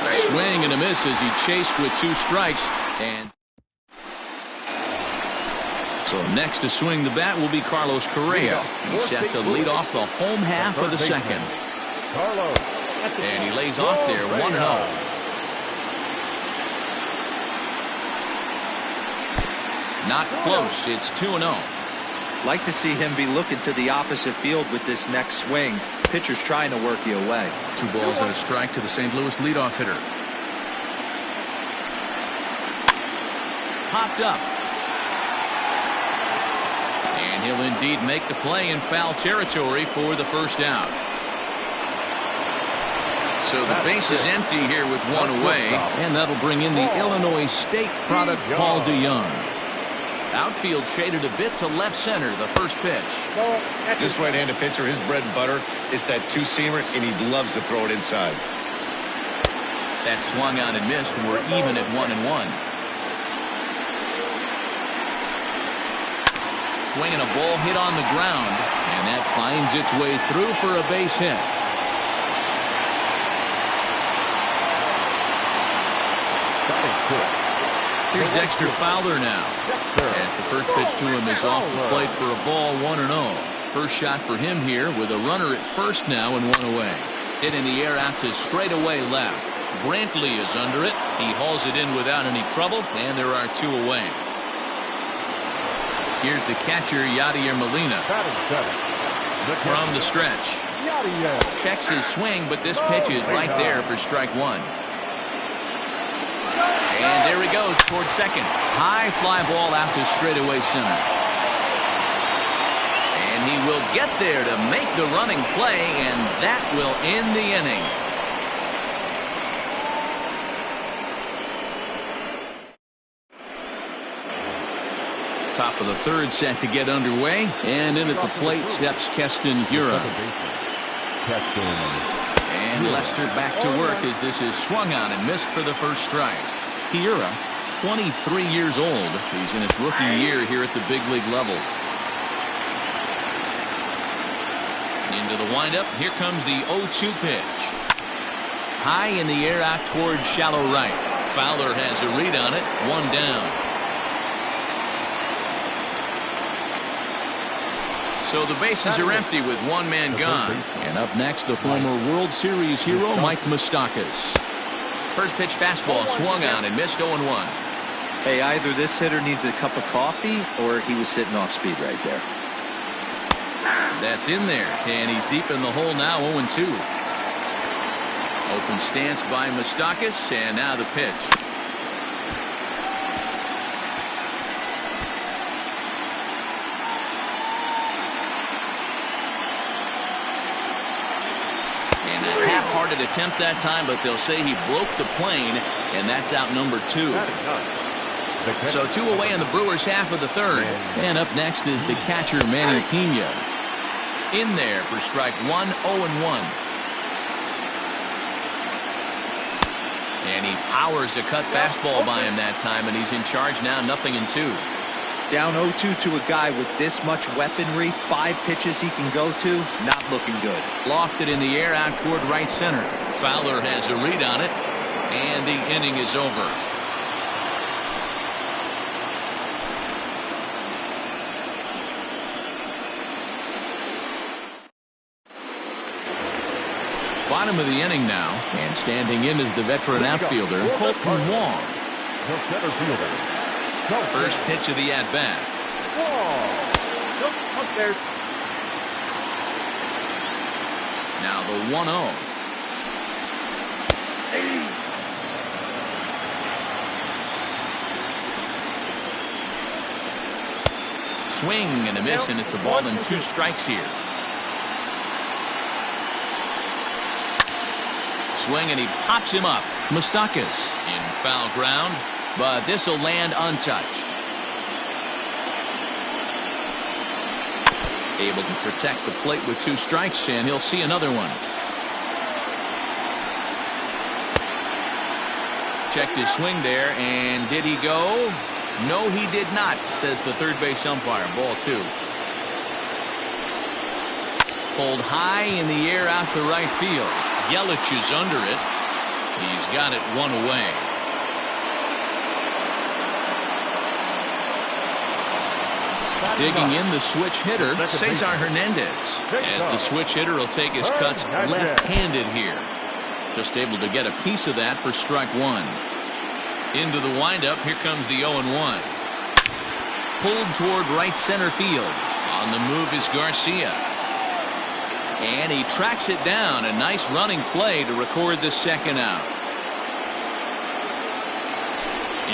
A swing and a miss as he chased with 2 strikes. And so next to swing the bat will be Carlos Correa. He's set to lead off the home half of the second. And he lays off there 1-0. Not close. It's 2-0. Like to see him be looking to the opposite field with this next swing. Pitcher's trying to work you away. 2 balls and a strike to the St. Louis leadoff hitter. Popped up. And he'll indeed make the play in foul territory for the first out. So the base is empty here with 1 away, and that'll bring in the Illinois State product Paul DeYoung. Outfield shaded a bit to left center, the first pitch. This right-handed pitcher, his bread and butter is that 2-seamer, and he loves to throw it inside. That swung out and missed. We're even at 1-1. Swinging a ball hit on the ground, and that finds its way through for a base hit. Here's Dexter Fowler now, as the first pitch to him is off the plate for a ball. 1-0. First shot for him here with a runner at first now and 1 away. Hit in the air out to straightaway left. Brantley is under it. He hauls it in without any trouble, and there are 2 away. Here's the catcher, Yadier Molina. From the stretch. Checks his swing, but this pitch is right there for strike 1. And there he goes towards second. High fly ball out to straightaway center. And he will get there to make the running play, and that will end the inning. Top of the third set to get underway, and in at the plate steps Keston Hiura. And Lester back to work as this is swung on and missed for the first strike. Hiura, 23 years old. He's in his rookie year here at the big league level. Into the windup. Here comes the 0-2 pitch. High in the air out towards shallow right. Fowler has a read on it. 1 down. So the bases are empty with 1 man gone. And up next, the former World Series hero Mike Moustakas. First pitch fastball swung on and missed 0-1. Hey, either this hitter needs a cup of coffee or he was sitting off speed right there. That's in there, and he's deep in the hole now, 0-2. Open stance by Moustakas, and now the pitch. And a half-hearted attempt that time, but they'll say he broke the plane, and that's out number 2. So 2 away in the Brewers' half of the third. And up next is the catcher, Manny Pena. In there for strike 1, 0-1. And he powers a cut fastball by him that time, and he's in charge now, 0-2. Down 0-2 to a guy with this much weaponry, 5 pitches he can go to, not looking good. Lofted in the air out toward right center. Fowler has a read on it, and the inning is over. Bottom of the inning now, and standing in is the veteran outfielder, Colton Wong. The center fielder. First pitch of the at-bat. Upstairs. Now the 1-0. Swing and a miss, and it's a ball and 2 strikes here. Swing, and he pops him up. Moustakas in foul ground, but this will land untouched. Able to protect the plate with 2 strikes, and he'll see another one. Checked his swing there, and did he go? No, he did not, says the third base umpire. Ball 2. Pulled high in the air out to right field. Yelich is under it. He's got it 1 away. Digging in the switch hitter, Cesar Hernandez. As the switch hitter will take his cuts left-handed here. Just able to get a piece of that for strike 1. Into the windup, here comes the 0-1. Pulled toward right center field. On the move is Garcia. And he tracks it down. A nice running play to record the second out.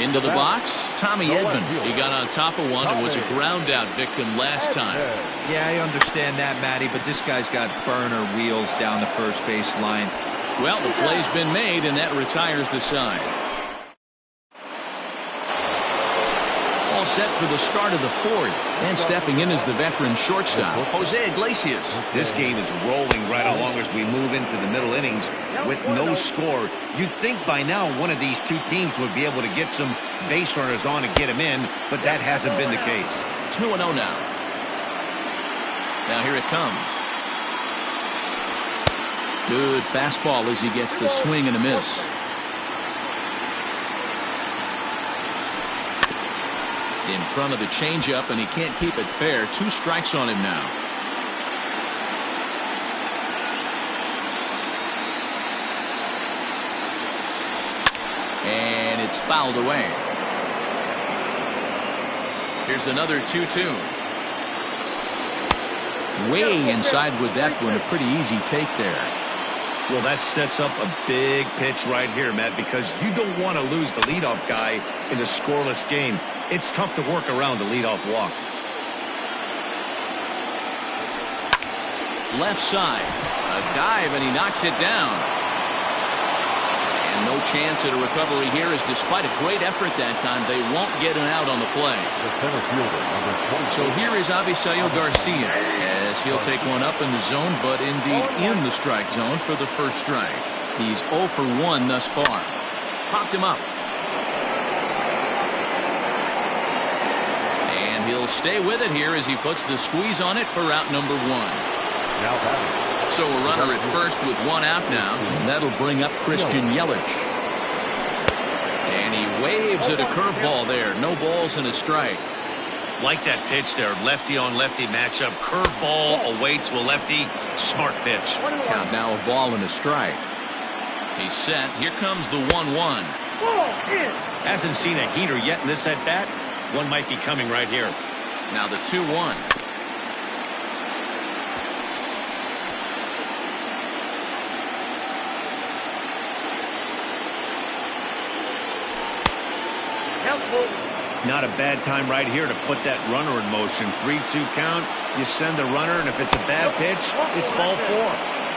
Into the box, Tommy Edman. He got on top of one and was a ground out victim last time. Yeah, I understand that, Matty, but this guy's got burner wheels down the first base line. Well, the play's been made, and that retires the side. All set for the start of the 4th, and stepping in is the veteran shortstop, Jose Iglesias. This game is rolling right along as we move into the middle innings with no score. You'd think by now one of these 2 teams would be able to get some base runners on and get them in, but that hasn't been the case. 2-0 now. Now here it comes. Good fastball as he gets the swing and a miss. In front of the changeup, and he can't keep it fair. 2 strikes on him now. And it's fouled away. Here's another 2-2. Way inside with that one. A pretty easy take there. Well, that sets up a big pitch right here, Matt, because you don't want to lose the leadoff guy in a scoreless game. It's tough to work around the leadoff walk. Left side. A dive, and he knocks it down. And no chance at a recovery here, as despite a great effort that time, they won't get an out on the play. The center fielder, number 20. So here is Avisaíl Garcia, as he'll take one up in the zone, but indeed in the strike zone for the first strike. He's 0 for 1 thus far. Popped him up. And he'll stay with it here as he puts the squeeze on it for out number 1. Now batting. So a runner at first with 1 out now. And that'll bring up Christian Yelich. And he waves at a curveball there. No balls and a strike. Like that pitch there. Lefty on lefty matchup. Curveball away to a lefty. Smart pitch. Count now a ball and a strike. He's set. Here comes the 1-1. Hasn't seen a heater yet in this at-bat. One might be coming right here. Now the 2-1. Not a bad time right here to put that runner in motion. 3-2 count. You send the runner, and if it's a bad pitch, it's ball 4.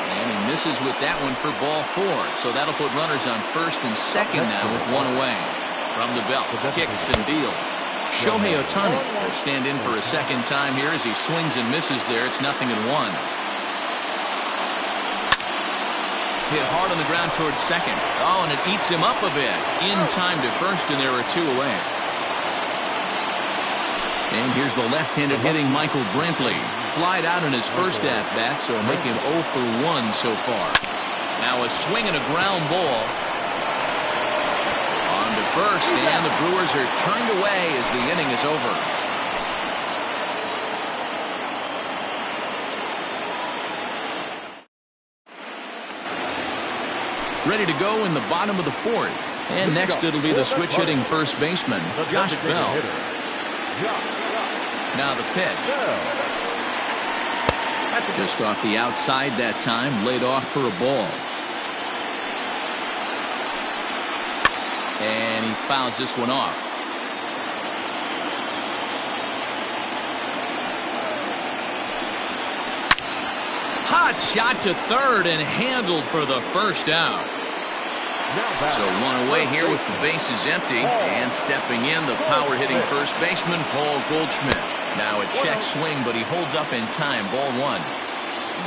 And he misses with that one for ball 4. So that'll put runners on first and second now with one away. From the belt, kicks and deals. Shohei Ohtani will stand in for a second time here as he swings and misses there. It's 0-1. Hit hard on the ground towards second. Oh, and it eats him up a bit. In time to first, and there are 2 away. And here's the left-handed hitting Michael Brantley. Flied out in his first at-bat, so make him 0 for 1 so far. Now a swing and a ground ball. On to first, and the Brewers are turned away as the inning is over. Ready to go in the bottom of the 4th. And next it'll be the switch-hitting first baseman, Josh Bell. Now the pitch. Just off the outside that time, laid off for a ball. And he fouls this one off. Hot shot to third and handled for the first out. So one away here with the bases empty, and stepping in, the power-hitting first baseman, Paul Goldschmidt. Now a check swing, but he holds up in time. Ball 1.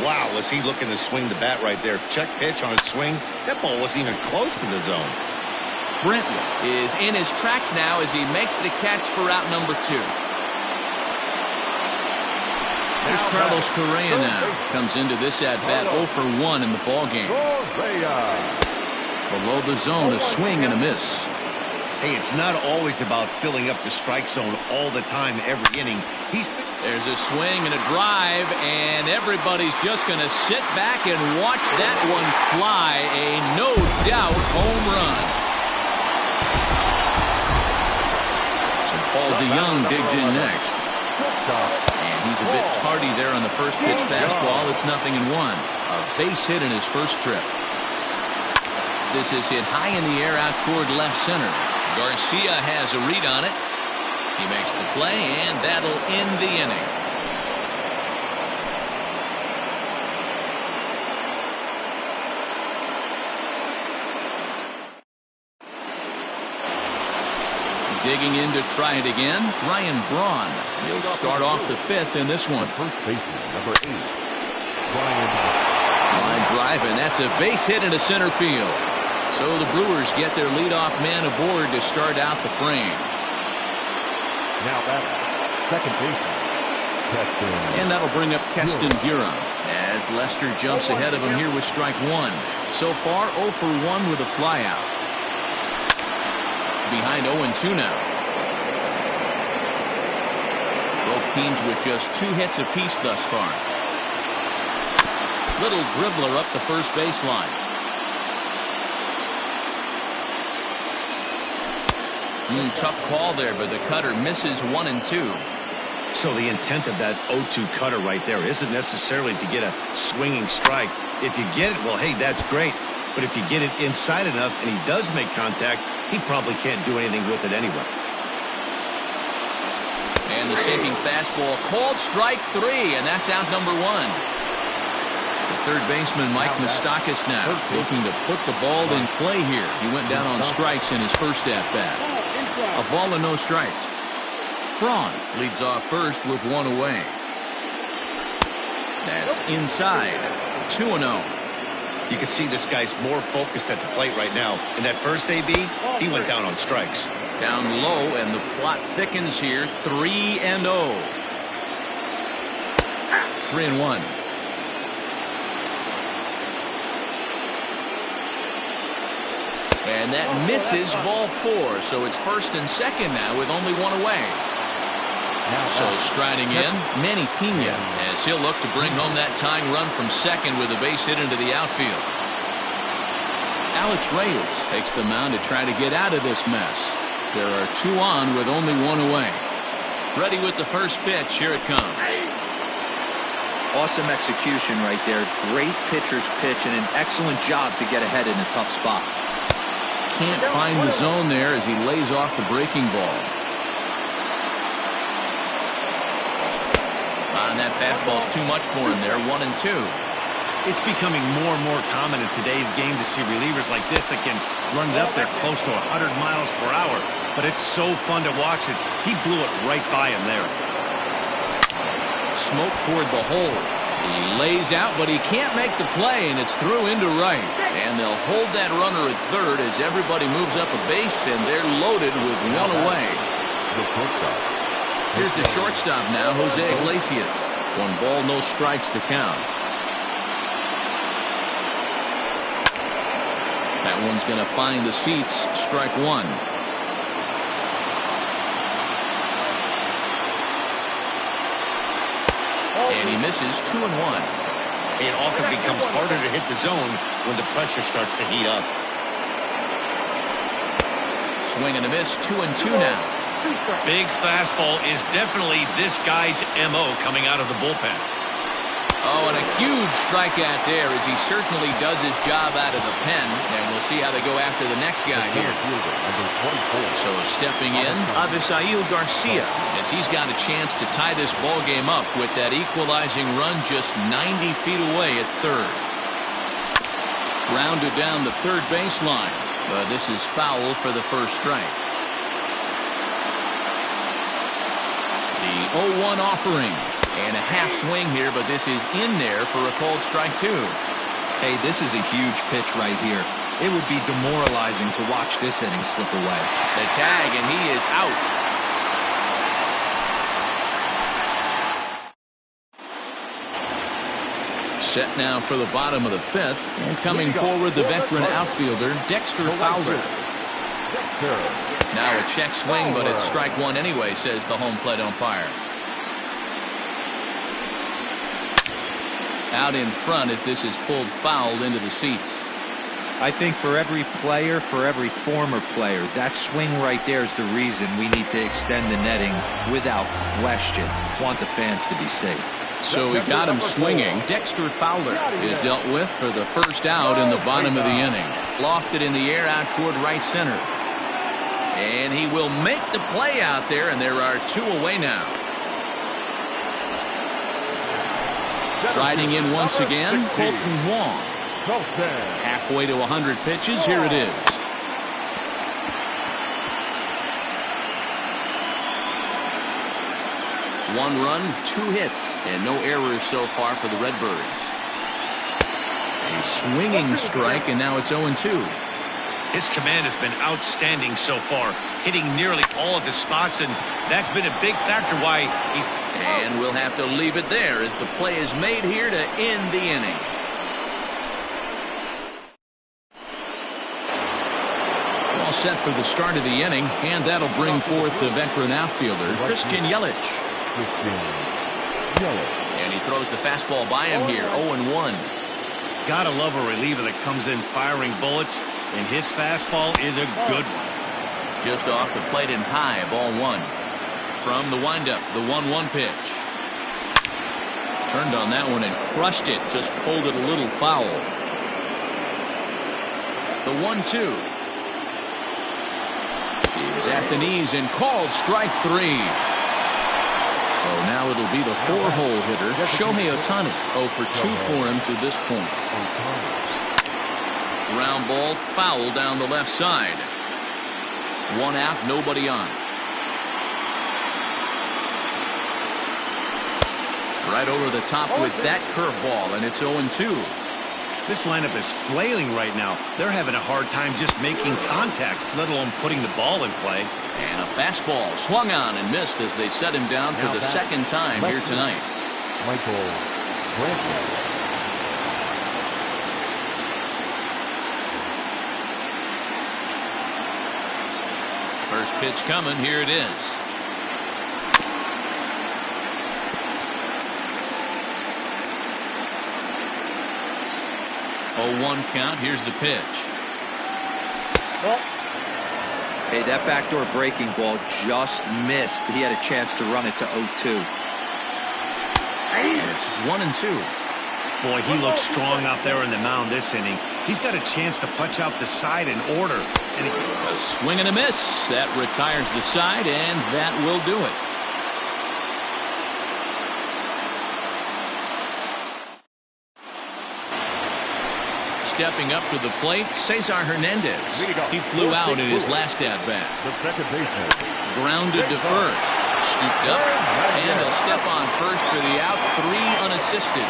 Wow, was he looking to swing the bat right there. Check pitch on a swing. That ball wasn't even close to the zone. Brantley is in his tracks now as he makes the catch for out number 2. There's Carlos Correa now. Comes into this at-bat 0 for 1 in the ballgame. Below the zone, a swing and a miss. Hey, it's not always about filling up the strike zone all the time, every inning. There's a swing and a drive, and everybody's just going to sit back and watch that one fly. A no-doubt home run. So Paul DeYoung digs in next. And he's a bit tardy there on the first pitch fastball. It's 0-1. A base hit in his first trip. This is hit high in the air out toward left center. Garcia has a read on it. He makes the play, and that'll end the inning. Digging in to try it again, Ryan Braun. He'll start off the 5th in this one. First baseman, number 8, Ryan. Line drive, and that's a base hit into center field. So the Brewers get their leadoff man aboard to start out the frame. Now that's second baseman, Keston. And that'll bring up Keston Buron as Lester jumps ahead of him here with strike 1. So far 0 for 1 with a flyout. Behind 0-2 now. Both teams with just 2 hits apiece thus far. Little dribbler up the first baseline. Tough call there, but the cutter misses 1 and 2. So the intent of that 0-2 cutter right there isn't necessarily to get a swinging strike. If you get it, well, hey, that's great. But if you get it inside enough and he does make contact, he probably can't do anything with it anyway. And the sinking fastball called strike 3, and that's out number 1. The third baseman, Mike Moustakas, now looking to put the ball in play here. He went down on strikes in his first at-bat. A ball and no strikes. Braun leads off first with 1 away. That's inside. 2-0. You can see this guy's more focused at the plate right now. In that first AB, he went down on strikes. Down low, and the plot thickens here. 3-0. 3-1. And that misses ball 4. So it's first and second now with only 1 away. So striding in, Manny Pena, as he'll look to bring home that tying run from second with a base hit into the outfield. Alex Reyes takes the mound to try to get out of this mess. There are 2 on with only 1 away. Ready with the first pitch. Here it comes. Awesome execution right there. Great pitcher's pitch and an excellent job to get ahead in a tough spot. Can't find the zone there as he lays off the breaking ball. And that fastball's too much for him there. 1-2. It's becoming more and more common in today's game to see relievers like this that can run it up there close to 100 miles per hour. But it's so fun to watch it. He blew it right by him there. Smoke toward the hole. He lays out, but he can't make the play, and it's through into right. And they'll hold that runner at third as everybody moves up a base, and they're loaded with 1 away. Here's the shortstop now, Jose Iglesias. 1 ball, no strikes to count. That one's going to find the seats. Strike 1. And he misses. 2-1. It often becomes harder to hit the zone when the pressure starts to heat up. Swing and a miss. 2-2 now. Big fastball is definitely this guy's MO coming out of the bullpen. Oh, and a huge strikeout there as he certainly does his job out of the pen. And we'll see how they go after the next guy here. So stepping in, Avisail Garcia, as he's got a chance to tie this ball game up with that equalizing run just 90 feet away at third. Grounded down the third baseline, but this is foul for the first strike. The 0-1 offering. And a half swing here, but this is in there for a called strike 2. Hey, this is a huge pitch right here. It would be demoralizing to watch this inning slip away. The tag, and he is out. Set now for the bottom of the 5th. And coming forward, the veteran outfielder, Dexter Fowler. Now a check swing, but it's strike 1 anyway, says the home plate umpire. Out in front as this is pulled foul into the seats. I think for every player, for every former player, that swing right there is the reason we need to extend the netting without question. Want the fans to be safe. So we got him swinging. Dexter Fowler is dealt with for the first out in the bottom of the inning. Lofted in the air out toward right center. And he will make the play out there, and there are 2 away now. Riding in once again, Colton Wong. Halfway to 100 pitches. Here it is. One run, 2 hits, and no errors so far for the Redbirds. A swinging strike, and now it's 0-2. His command has been outstanding so far, hitting nearly all of his spots, and that's been a big factor why he's... And we'll have to leave it there as the play is made here to end the inning. All set for the start of the inning, and that'll bring forth the veteran outfielder, Christian Yelich. And he throws the fastball by him here, 0-1. Gotta love a reliever that comes in firing bullets, and his fastball is a good one. Just off the plate and high, ball 1. From the windup, the 1-1 pitch. Turned on that one and crushed it. Just pulled it a little foul. The 1-2. He was at the knees and called strike 3. So now it'll be the 4-hole hitter, Shohei Ohtani. 0 for 2 for him to this point. Ground ball foul down the left side. 1 out, nobody on. Right over the top with that curveball, and it's 0-2. This lineup is flailing right now. They're having a hard time just making contact, let alone putting the ball in play. And a fastball swung on and missed as they set him down for the second time here tonight. Michael Brantley. First pitch coming. Here it is. Oh, 1 count. Here's the pitch. Hey, that backdoor breaking ball just missed. He had a chance to run it to 0-2. And it's 1-2. Boy, he looks strong out there in the mound this inning. He's got a chance to punch out the side in order. And a swing and a miss. That retires the side, and that will do it. Stepping up to the plate, Cesar Hernandez. He flew out in his last at-bat. The second baseman. Grounded to first. Scooped up, and he'll step on first for the out. 3 unassisted.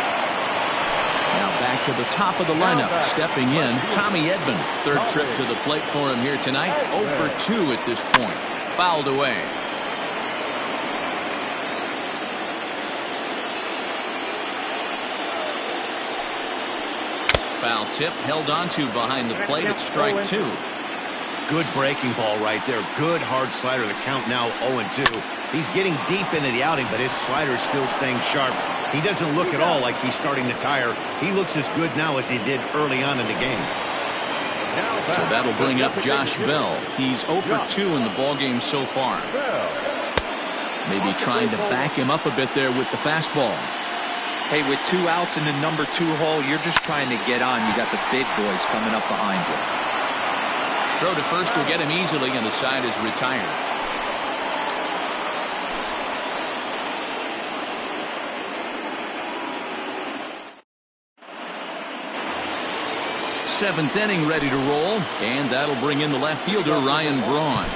Now back to the top of the lineup. Stepping in, Tommy Edman. Third trip to the plate for him here tonight. 0 for 2 at this point. Fouled away. Foul tip held onto behind the plate at strike 2. Good breaking ball right there. Good hard slider. The count now 0-2. He's getting deep into the outing, but his slider is still staying sharp. He doesn't look at all like he's starting to tire. He looks as good now as he did early on in the game. So that'll bring up Josh Bell. He's 0 for 2 in the ballgame so far. Maybe trying to back him up a bit there with the fastball. Hey, with 2 outs in the number 2 hole, you're just trying to get on. You got the big boys coming up behind you. Throw to first will get him easily, and the side is retired. Seventh inning ready to roll, and that'll bring in the left fielder, Ryan Braun.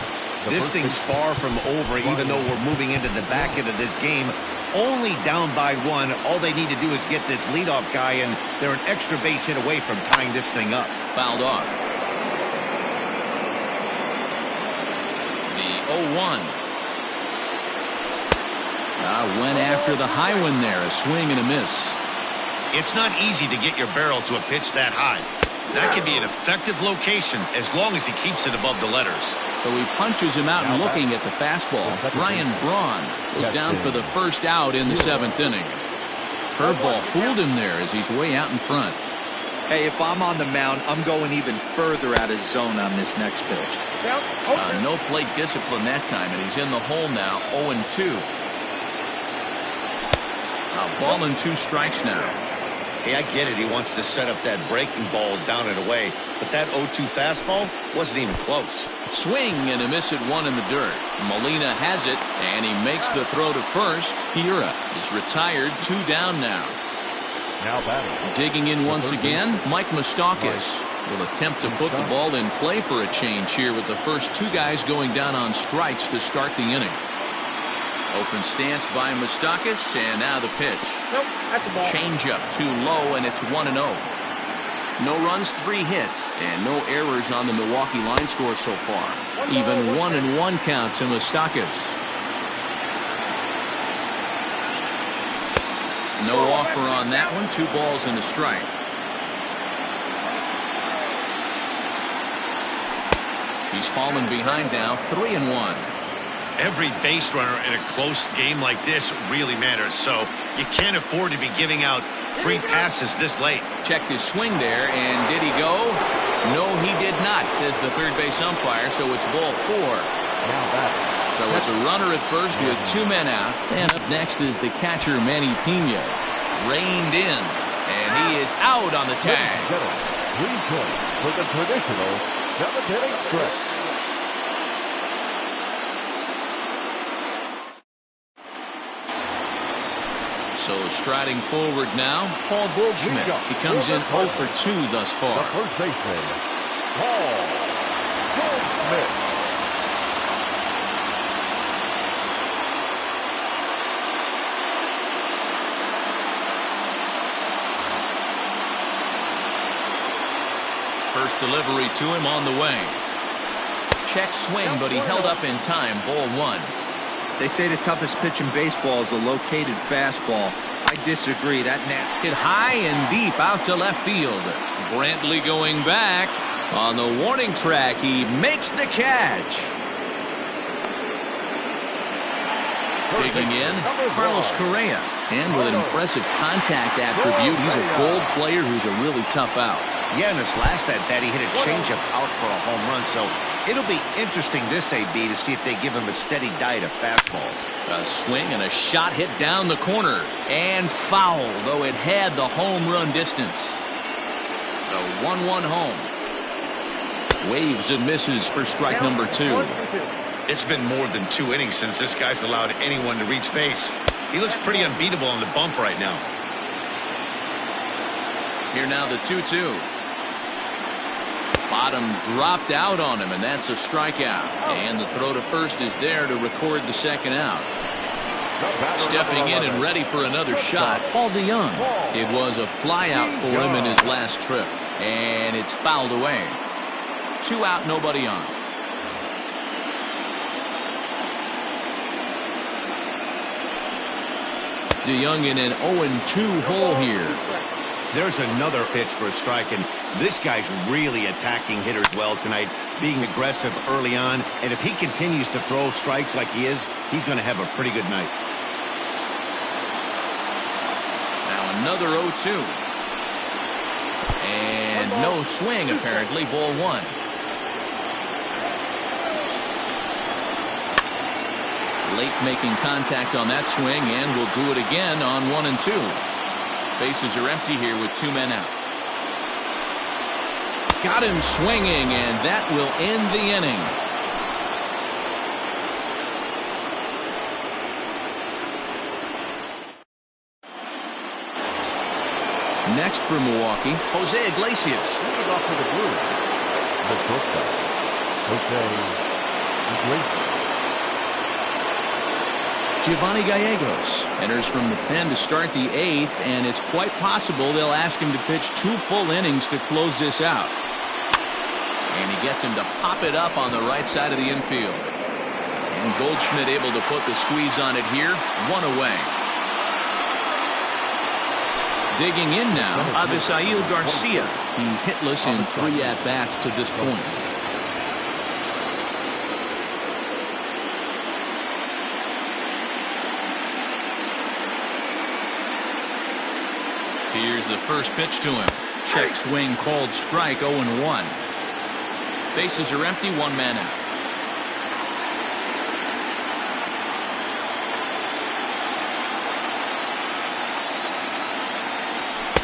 This thing's far from over, even though we're moving into the back end of this game. Only down by 1. All they need to do is get this leadoff guy, and they're an extra base hit away from tying this thing up. Fouled off. The 0-1. Went after the high one there. A swing and a miss. it's not easy to get your barrel to a pitch that high. That can be an effective location as long as he keeps it above the letters. So he punches him out and looking at the fastball. Ryan Braun goes down for the first out in the 7th inning. Curveball fooled him there as he's way out in front. Hey, if I'm on the mound, I'm going even further out of zone on this next pitch. No plate discipline that time, and he's in the hole now, 0-2. A ball and 2 strikes now. Hey, I get it. He wants to set up that breaking ball down and away, but that 0-2 fastball wasn't even close. Swing and a miss at 1 in the dirt. Molina has it, and he makes the throw to first. Hira is retired, 2 down now. Now batting. Digging in once again, Mike Moustakas will attempt to put the ball in play for a change here with the first 2 guys going down on strikes to start the inning. Open stance by Moustakas, and now the pitch. Changeup too low, and it's 1-0. No runs, 3 hits, and no errors on the Milwaukee line score so far. Even 1-1 count to Moustakas. No offer on that one. 2 balls and a strike. He's fallen behind now, 3-1. Every base runner in a close game like this really matters, so you can't afford to be giving out free passes this late. Checked his swing there, and did he go? No, he did not, says the third base umpire, so it's ball 4. Now batting. So it's a runner at first with 2 men out. And up next is the catcher, Manny Pena. Reined in, and he is out on the tag. 3 points for the traditional 7th inning stretch. So striding forward now, Paul Goldschmidt. He comes in 0 for 2 thus far. The first baseman, Paul Goldschmidt. First delivery to him on the way. Check swing, but he held up in time. Ball 1. They say the toughest pitch in baseball is a located fastball. I disagree. That hit high and deep out to left field. Brantley going back. On the warning track, he makes the catch. Digging in, Carlos Correa. And with an impressive contact attribute, he's a gold player who's a really tough out. Yeah, in his last at-bat, he hit a changeup out for a home run. So it'll be interesting this AB to see if they give him a steady diet of fastballs. A swing and a shot hit down the corner. And foul, though it had the home run distance. The 1-1 home. Waves and misses for strike number 2. It's been more than 2 innings since this guy's allowed anyone to reach base. He looks pretty unbeatable on the bump right now. Here now the 2-2. Bottom dropped out on him, and that's a strikeout. And the throw to first is there to record the second out. Stepping in and ready for another shot, Paul DeYoung. It was a fly out for him in his last trip, and it's fouled away. 2 out, nobody on. DeYoung in an 0-2 hole here. There's another pitch for a strike, and this guy's really attacking hitters well tonight, being aggressive early on. And if he continues to throw strikes like he is, he's going to have a pretty good night. Now another 0-2. And no swing, apparently. Ball 1. Late making contact on that swing, and will do it again on 1 and 2. Bases are empty here with 2 men out. Got him swinging, and that will end the inning. Next for Milwaukee, Jose Iglesias. Leading off for the Blues, the shortstop, Jose Iglesias. Giovanni Gallegos enters from the pen to start the 8th, and it's quite possible they'll ask him to pitch 2 full innings to close this out. And he gets him to pop it up on the right side of the infield. And Goldschmidt able to put the squeeze on it here. 1 away. Digging in now, Abisail Garcia. He's hitless in 3 at-bats to this point. Here's the first pitch to him. Check swing called strike, 0-1. Bases are empty, 1 man out.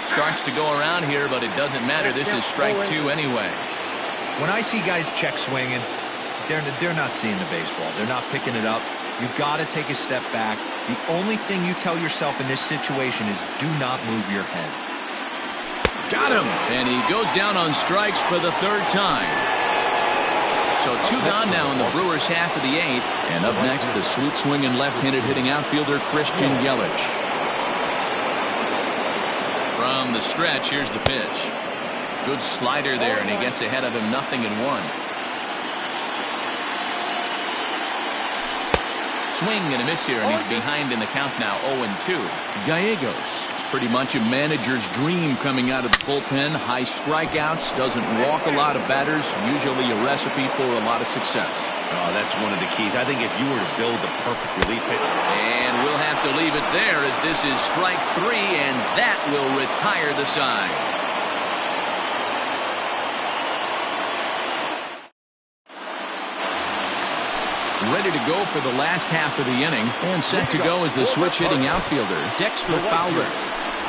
Starts to go around here, but it doesn't matter. This is strike 2 anyway. When I see guys check swinging, they're not seeing the baseball. They're not picking it up. You've got to take a step back. The only thing you tell yourself in this situation is do not move your head. Got him! And he goes down on strikes for the 3rd time. So 2 gone now in the Brewers' half of the 8th. And up next, the sweet swinging left-handed hitting outfielder Christian Yelich. From the stretch, here's the pitch. Good slider there, and he gets ahead of him 0-1. Swing and a miss here, and he's behind in the count now, 0-2. Gallegos is pretty much a manager's dream coming out of the bullpen. High strikeouts, doesn't walk a lot of batters, usually a recipe for a lot of success. Oh, that's one of the keys. I think if you were to build the perfect relief pitch. And we'll have to leave it there as this is strike 3, and that will retire the side. Ready to go for the last half of the inning, and set to go is the switch-hitting outfielder, Dexter Fowler.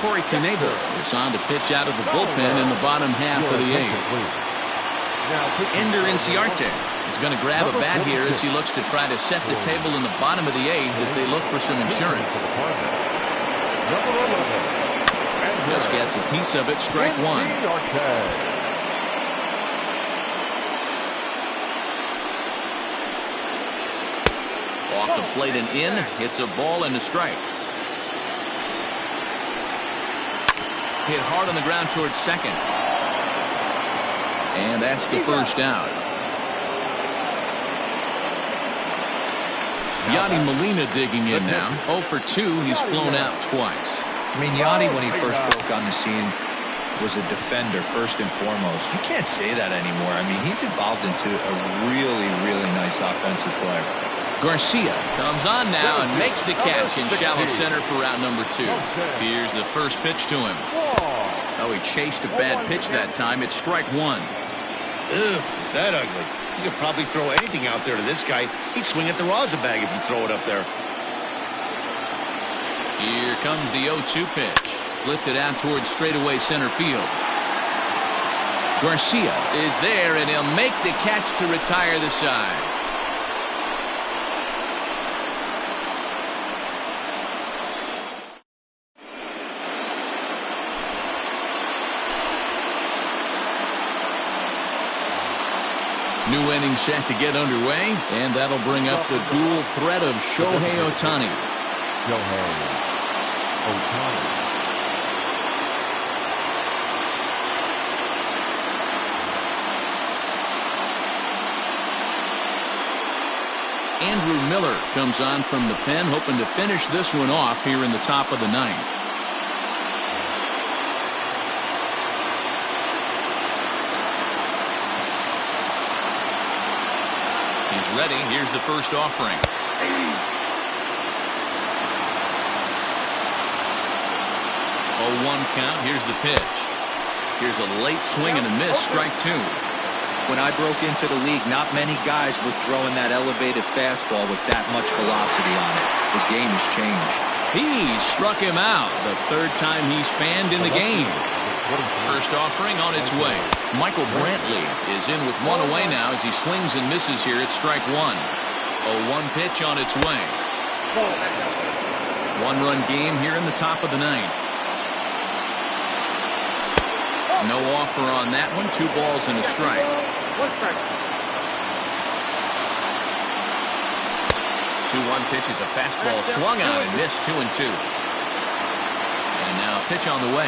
Corey Knebel is on to pitch out of the bullpen in the bottom half of the 8th. Ender Inciarte is going to grab a bat here as he looks to try to set the table in the bottom of the 8th as they look for some insurance. Just gets a piece of it, strike 1. Off the plate and in, hits a ball and a strike. Hit hard on the ground towards second. And that's the first out. Yadi Molina digging in now. 0 for 2. He's flown out twice. I mean, Yadi, when he first broke on the scene, was a defender first and foremost. You can't say that anymore. I mean, he's evolved into a really, really nice offensive player. Garcia comes on now and makes the catch in shallow center for route number 2. Here's the first pitch to him. Oh, he chased a bad pitch that time. It's strike one. Ew, is that ugly? You could probably throw anything out there to this guy. He'd swing at the rosin bag if you throw it up there. Here comes the 0-2 pitch. Lifted out towards straightaway center field. Garcia is there, and he'll make the catch to retire the side. New inning set to get underway, and that'll bring up the dual threat of Shohei Ohtani. Shohei Ohtani. Andrew Miller comes on from the pen, hoping to finish this one off here in the top of the ninth. He's ready. Here's the first offering. 0-1 count. Here's the pitch. Here's a late swing and a miss. Strike two. When I broke into the league, not many guys were throwing that elevated fastball with that much velocity on it. The game has changed. He struck him out. The third time he's fanned in the game. First offering on its way. Michael Brantley is in with one away now as he swings and misses here at strike one. 0-1 pitch on its way. One-run game here in the top of the ninth. No offer on that one. 2 balls and a strike. 2-1 pitch is a fastball swung out and missed. 2-2. And now a pitch on the way.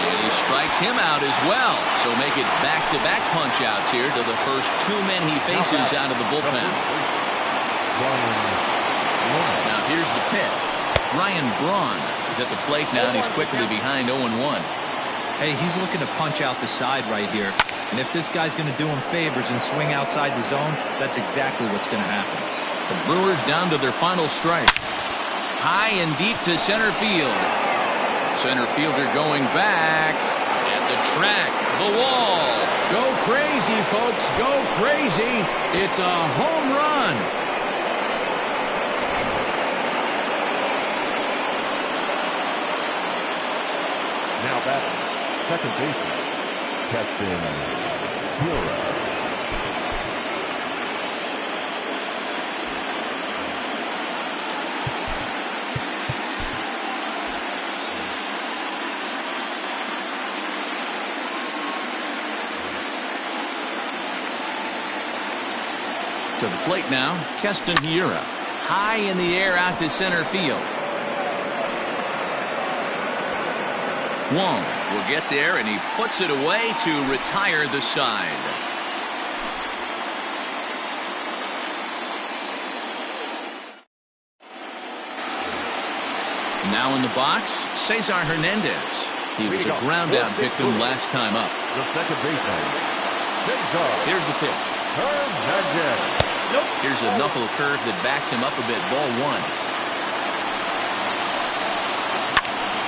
And he strikes him out as well. So make it back-to-back punch-outs here to the first 2 men he faces out of the bullpen. Now here's the pitch. Ryan Braun is at the plate now, and he's quickly behind 0-1. Hey, he's looking to punch out the side right here. And if this guy's going to do him favors and swing outside the zone, that's exactly what's going to happen. The Brewers down to their final strike. High and deep to center field. Center fielder going back. At the track, the wall. Go crazy, folks. Go crazy. It's a home run. Now batting, second baseman, Captain Hira. To the plate now, Keston Hiura. High in the air out to center field. Wong will get there, and he puts it away to retire the side. Now in the box, Cesar Hernandez. He was a ground-out victim last time up. The second baseman, Cesar. Here's the pitch. Hernandez. Here's a knuckle curve that backs him up a bit. Ball one.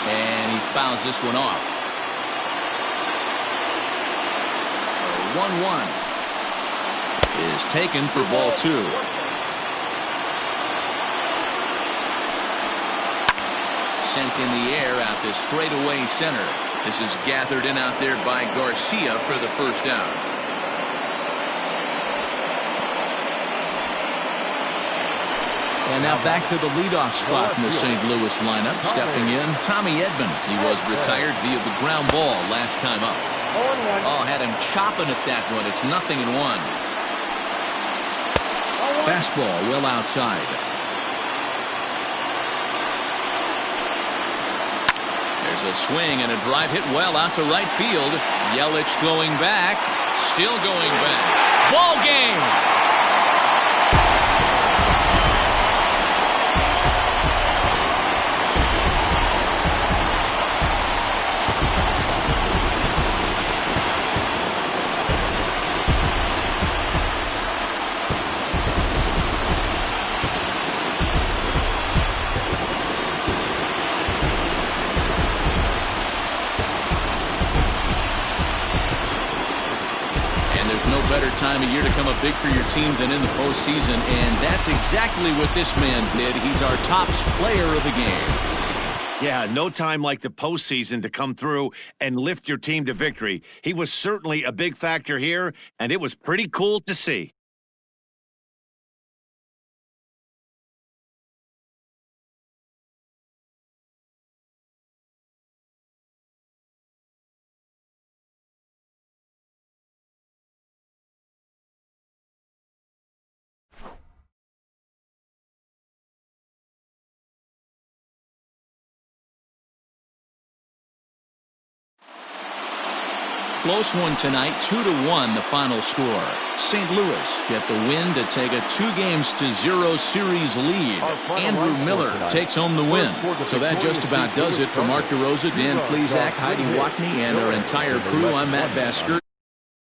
And he fouls this one off. 1-1 is taken for ball two. Sent in the air out to straightaway center. This is gathered in out there by Garcia for the first out. And now back to the leadoff spot in the St. Louis lineup. Stepping in, Tommy Edman. He was retired via the ground ball last time up. Oh, had him chopping at that one. It's 0-1. Fastball well outside. There's a swing and a drive hit well out to right field. Yelich going back. Still going back. Ball game! time of year to come up big for your team than in the postseason, and that's exactly what this man did. He's our top player of the game. Yeah, no time like the postseason to come through and lift your team to victory. He was certainly a big factor here, and it was pretty cool to see. Close one tonight, 2-1 the final score. St. Louis get the win to take a 2-0 series lead. Andrew Miller takes home the win. So that just about does it for Mark DeRosa, Dan Plezak, Heidi Watney, and our entire crew. I'm Matt Vasker.